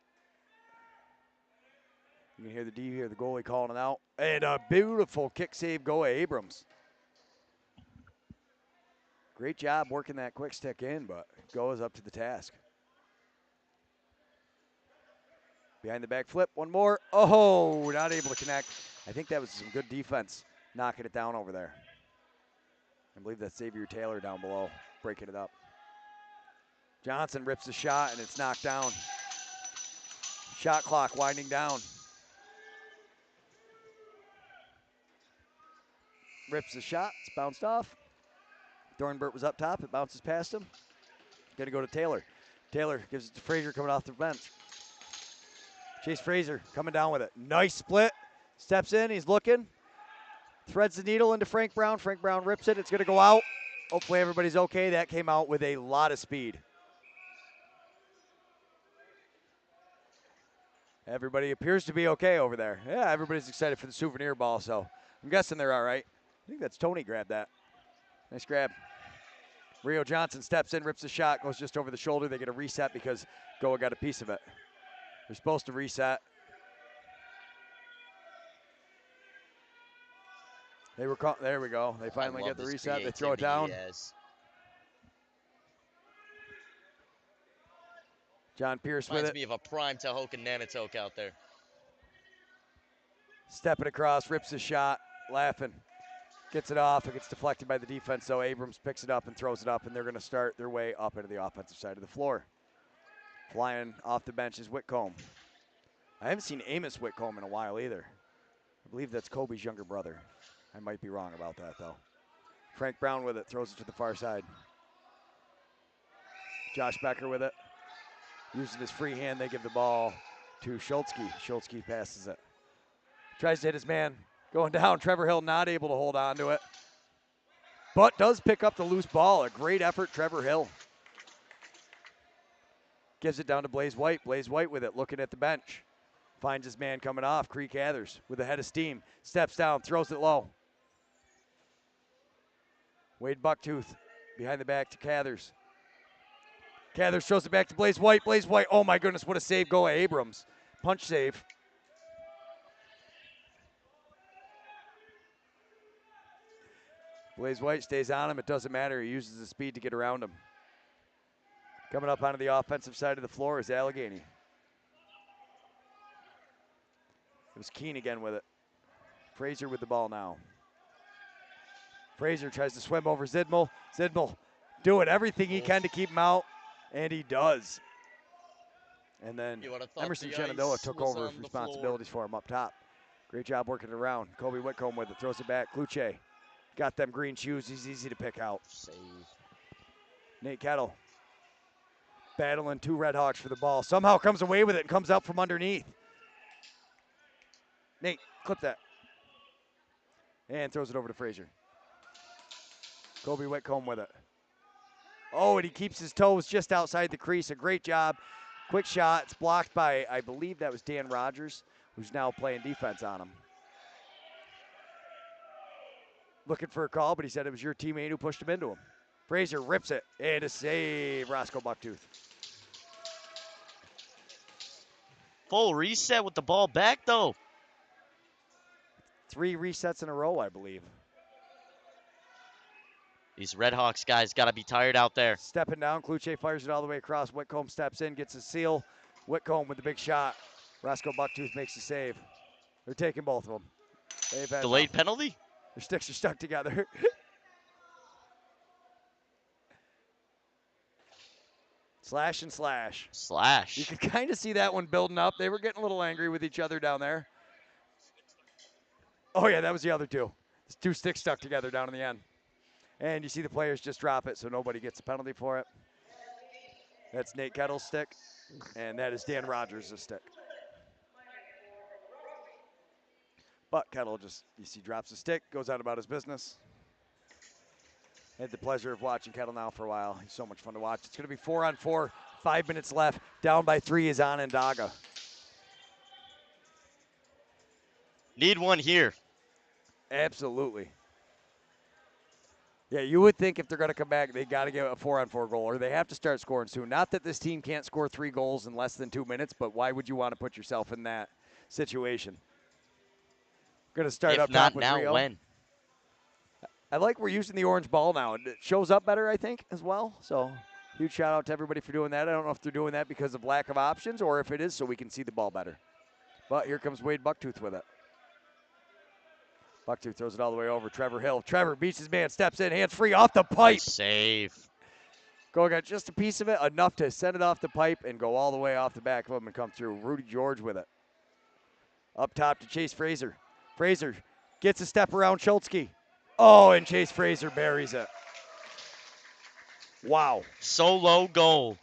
You can hear the D here, the goalie calling it out. And a beautiful kick save go Abrams. Great job working that quick stick in, but Goa's up to the task. Behind the back flip, one more. Oh, not able to connect. I think that was some good defense knocking it down over there. I believe that's Xavier Taylor down below, breaking it up. Johnson rips the shot, and it's knocked down. Shot clock winding down. Rips the shot, it's bounced off. Dornbert was up top, it bounces past him. Gonna go to Taylor. Taylor gives it to Frazier coming off the bench. Chase Frazier coming down with it. Nice split, steps in, he's looking. Threads the needle into Frank Brown. Frank Brown rips it, it's gonna go out. Hopefully everybody's okay. That came out with a lot of speed. Everybody appears to be okay over there. Yeah, everybody's excited for the souvenir ball, so I'm guessing they're all right. I think that's Tony grabbed that. Nice grab. Rio Johnson steps in, rips the shot, goes just over the shoulder. They get a reset because Goa got a piece of it. They're supposed to reset. They were caught. There we go. They finally get the reset. They throw it down. John Pierce with it. Reminds me of a prime Tahokan Nanatoke out there. Stepping across, rips the shot, laughing. Gets it off. It gets deflected by the defense, so Abrams picks it up and throws it up, and they're going to start their way up into the offensive side of the floor. Flying off the bench is Whitcomb. I haven't seen Amos Whitcomb in a while either. I believe that's Kobe's younger brother. I might be wrong about that, though. Frank Brown with it, throws it to the far side. Josh Becker with it. Using his free hand, they give the ball to Schultzke. Schultzke passes it. Tries to hit his man. Going down, Trevor Hill not able to hold on to it. But does pick up the loose ball. A great effort, Trevor Hill. Gives it down to Blaze White. Blaze White with it, looking at the bench. Finds his man coming off. Creek Hathers with a head of steam. Steps down, throws it low. Wade Bucktooth behind the back to Cathers. Cathers throws it back to Blaze White. Blaze White, oh my goodness, what a save. Go Abrams. Punch save. Blaze White stays on him. It doesn't matter. He uses the speed to get around him. Coming up onto the offensive side of the floor is Allegany. It was Keene again with it. Frazier with the ball now. Frazier tries to swim over Zidmel. Zidmel doing everything he can to keep him out, and he does. And then Emerson Shenandoah took over responsibilities for him up top. Great job working it around. Kobe Whitcomb with it, throws it back. Kluche got them green shoes. He's easy to pick out. Save. Nate Kettle battling two Redhawks for the ball. Somehow comes away with it and comes out from underneath. Nate, clip that. And throws it over to Frazier. Kobe Whitcomb with it. Oh, and he keeps his toes just outside the crease. A great job. Quick shot. It's blocked by, I believe that was Dan Rogers, who's now playing defense on him. Looking for a call, but he said it was your teammate who pushed him into him. Frazier rips it. And a save, Roscoe Bucktooth. Full reset with the ball back, though. 3 resets in a row, I believe. These Redhawks guys got to be tired out there. Stepping down, Kluche fires it all the way across. Whitcomb steps in, gets a seal. Whitcomb with the big shot. Roscoe Bucktooth makes the save. They're taking both of them. Delayed penalty? Their sticks are stuck together. Slash and slash. Slash. You could kind of see that one building up. They were getting a little angry with each other down there. Oh, yeah, that was the other two. There's 2 sticks stuck together down in the end. And you see the players just drop it, so nobody gets a penalty for it. That's Nate Kettle's stick, and that is Dan Rogers' stick. But Kettle just, you see, drops the stick, goes out about his business. Had the pleasure of watching Kettle now for a while. He's so much fun to watch. It's going to be 4-on-4, 5 minutes left. Down by 3 is Onondaga. Need one here. Absolutely. Yeah, you would think if they're going to come back, they got to get a 4-on-4 goal, or they have to start scoring soon. Not that this team can't score 3 goals in less than 2 minutes, but why would you want to put yourself in that situation? Going to start If up not top with now, Rio. when? I like we're using the orange ball now. It shows up better, I think, as well. So huge shout out to everybody for doing that. I don't know if they're doing that because of lack of options or if it is so we can see the ball better. But here comes Wade Bucktooth with it. Bucktooth throws it all the way over. Trevor Hill. Trevor beats his man, steps in, hands free off the pipe. Nice save. Go got just a piece of it, enough to send it off the pipe and go all the way off the back of him and come through. Rudy George with it. Up top to Chase Fraser. Fraser gets a step around Schultzke. Oh, and Chase Fraser buries it. Wow. Solo goal.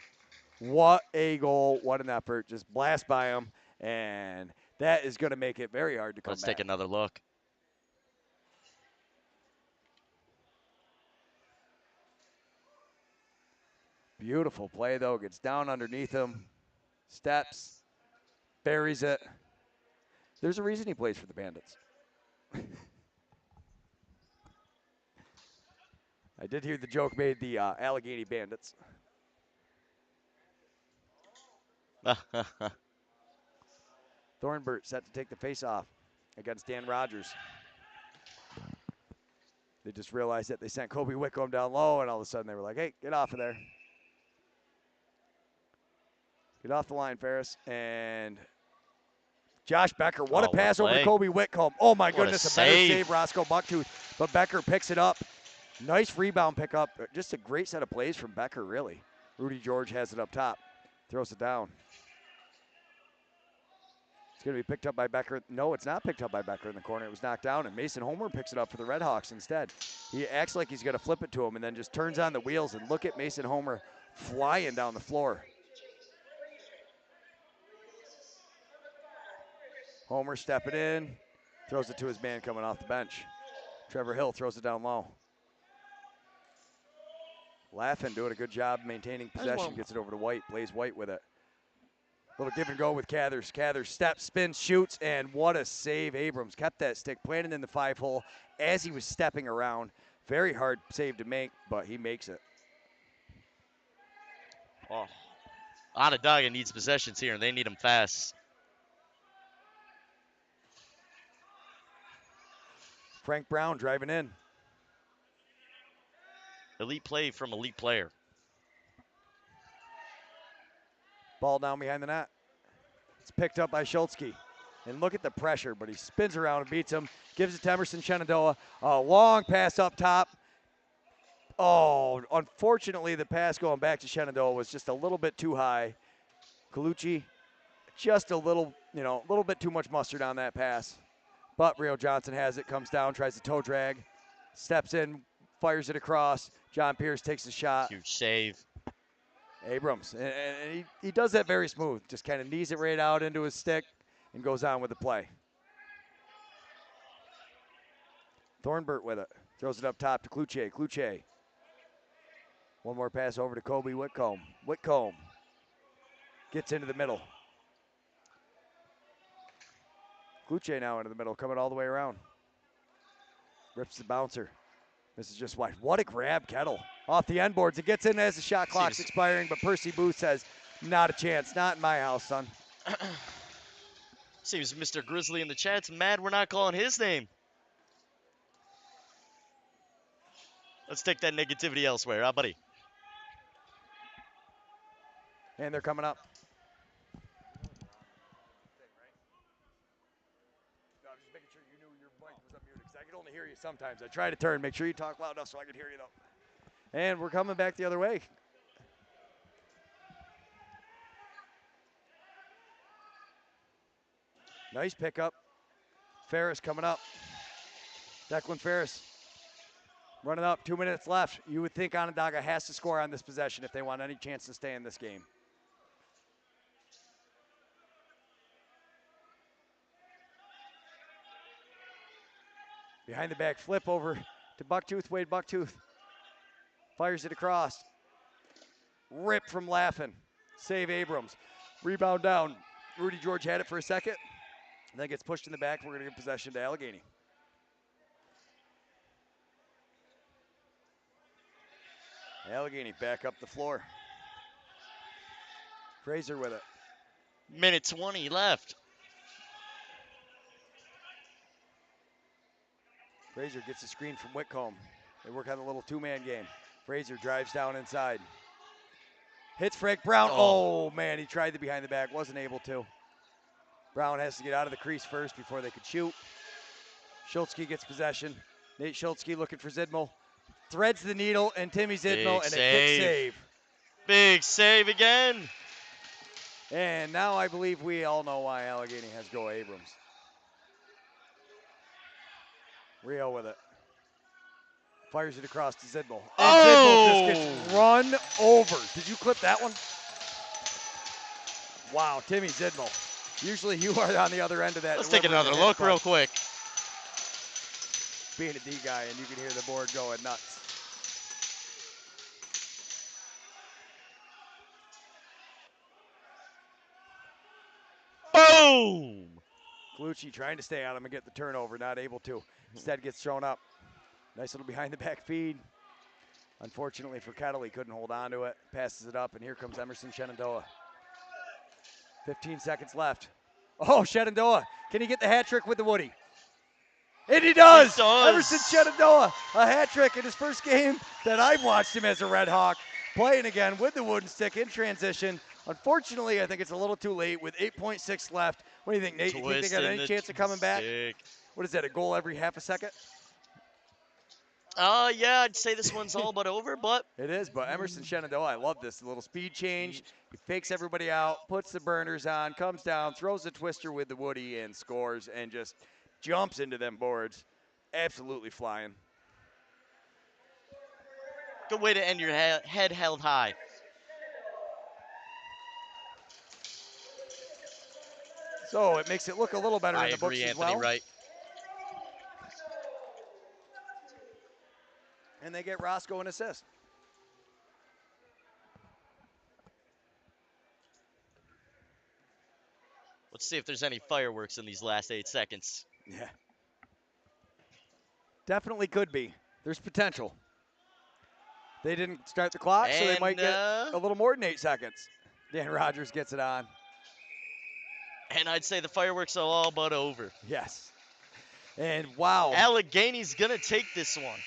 What a goal. What an effort. Just blast by him. And that is going to make it very hard to come Let's back. take another look. Beautiful play, though. Gets down underneath him. Steps. Buries it. There's a reason he plays for the Bandits. I did hear the joke made the Allegany Bandits. Thornbert set to take the face-off against Dan Rogers. They just realized that they sent Kobe Whitcomb down low, and all of a sudden they were like, hey, get off of there. Get off the line, Ferris. And Josh Becker, what a pass over to Kobe Whitcomb. Oh, my goodness, a better save, Roscoe Bucktooth. But Becker picks it up. Nice rebound pickup. Just a great set of plays from Becker, really. Rudy George has it up top. Throws it down. It's going to be picked up by Becker. No, it's not picked up by Becker in the corner. It was knocked down, and Mason Homer picks it up for the Redhawks instead. He acts like he's going to flip it to him and then just turns on the wheels, and look at Mason Homer flying down the floor. Homer stepping in, throws it to his man coming off the bench. Trevor Hill throws it down low. Laughin doing a good job maintaining possession, gets it over to White, Blaze White with it. Little give and go with Cathers. Cathers steps, spins, shoots, and what a save. Abrams kept that stick planted in the 5-hole as he was stepping around. Very hard save to make, but he makes it. Oh. Onondaga needs possessions here, and they need them fast. Frank Brown driving in. Elite play from elite player. Ball down behind the net. It's picked up by Schultzke. And look at the pressure, but he spins around and beats him. Gives it to Emerson Shenandoah. A long pass up top. Oh, unfortunately, the pass going back to Shenandoah was just a little bit too high. Colucci, just a little bit too much mustard on that pass. But Rio Johnson has it, comes down, tries to toe drag, steps in, fires it across. John Pierce takes the shot. Huge save. Abrams, and he does that very smooth. Just kind of knees it right out into his stick and goes on with the play. Thornbert with it. Throws it up top to Cloutier. Cloutier. One more pass over to Kobe Whitcomb. Whitcomb gets into the middle. Cloutier now into the middle, coming all the way around. Rips the bouncer. This is just wide. What a grab, Kettle. Off the end boards. It gets in as the shot clock's expiring, but Percy Booth says, not a chance. Not in my house, son. Seems Mr. Grizzly in the chat's mad we're not calling his name. Let's take that negativity elsewhere, huh, buddy? And they're coming up. I could only hear you sometimes. I try to turn. Make sure you talk loud enough so I can hear you, though. And we're coming back the other way. Nice pickup. Ferris coming up. Declan Ferris running up. 2 minutes left. You would think Onondaga has to score on this possession if they want any chance to stay in this game. Behind the back flip over to Bucktooth. Wade Bucktooth fires it across. Rip from Laughin. Save Abrams. Rebound down. Rudy George had it for a second. And then gets pushed in the back. We're going to give possession to Allegany. Allegany back up the floor. Fraser with it. Minute 20 left. Fraser gets a screen from Whitcomb. They work on a little two-man game. Fraser drives down inside. Hits Frank Brown. Oh, man, he tried the behind the back, wasn't able to. Brown has to get out of the crease first before they could shoot. Schultzke gets possession. Nate Schultzke looking for Zidmo. Threads the needle, and Timmy Zidmo, and a kick save. Big save again. And now I believe we all know why Allegany has Go Abrams. Rio with it. Fires it across to Zidmo. And Zidmo just gets run over. Did you clip that one? Wow, Timmy Zidmo. Usually you are on the other end of that. Let's take another look real quick. Being a D guy, and you can hear the board going nuts. Boom! Colucci trying to stay on him and get the turnover, not able to. Instead gets thrown up. Nice little behind the back feed. Unfortunately for Kettle, he couldn't hold on to it. Passes it up, and here comes Emerson Shenandoah. 15 seconds left. Oh, Shenandoah. Can he get the hat trick with the Woody? And he does! Emerson Shenandoah, a hat trick in his first game that I've watched him as a Red Hawk. Playing again with the wooden stick in transition. Unfortunately, I think it's a little too late with 8.6 left. What do you think, Nate? You think they got any chance of coming back? What is that, a goal every half a second? Yeah, I'd say this one's all but over, but. It is, but Emerson Shenandoah, I love this. A little speed change. He fakes everybody out, puts the burners on, comes down, throws a twister with the Woody, and scores, and just jumps into them boards. Absolutely flying. Good way to end your head held high. So it makes it look a little better in the books as well. I agree, Anthony, right. And they get Roscoe an assist. Let's see if there's any fireworks in these last 8 seconds. Yeah. Definitely could be. There's potential. They didn't start the clock, so they might get a little more than 8 seconds. Dan Rogers gets it on. And I'd say the fireworks are all but over. Yes. And wow. Allegany's going to take this one.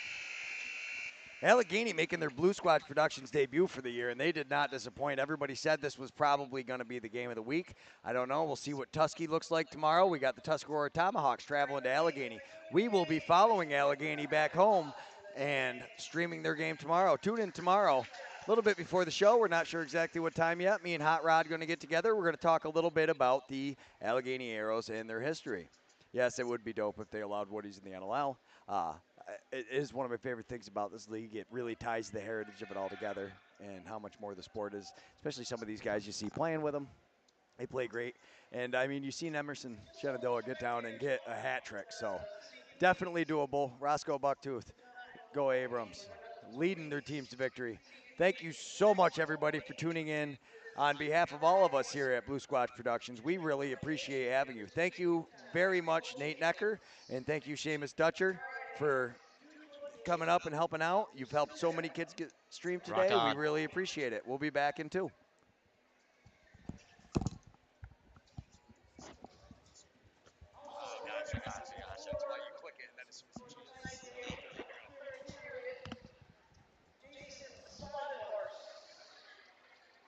Allegany making their Blue Squad Productions debut for the year, and they did not disappoint. Everybody said this was probably going to be the game of the week. I don't know. We'll see what Tusky looks like tomorrow. We got the Tuscarora Tomahawks traveling to Allegany. We will be following Allegany back home and streaming their game tomorrow. Tune in tomorrow. A little bit before the show. We're not sure exactly what time yet. Me and Hot Rod are going to get together. We're going to talk a little bit about the Allegany Arrows and their history. Yes, it would be dope if they allowed Woodies in the NLL. It is one of my favorite things about this league. It really ties the heritage of it all together and how much more the sport is, especially some of these guys you see playing with them. They play great. And, I mean, you've seen Emerson Shenandoah get down and get a hat trick, so definitely doable. Roscoe Bucktooth, Go Abrams, leading their teams to victory. Thank you so much, everybody, for tuning in. On behalf of all of us here at Blue Squad Productions, we really appreciate having you. Thank you very much, Nate Necker, and thank you, Seamus Dutcher, for coming up and helping out. You've helped so many kids get streamed today. We really appreciate it. We'll be back in 2.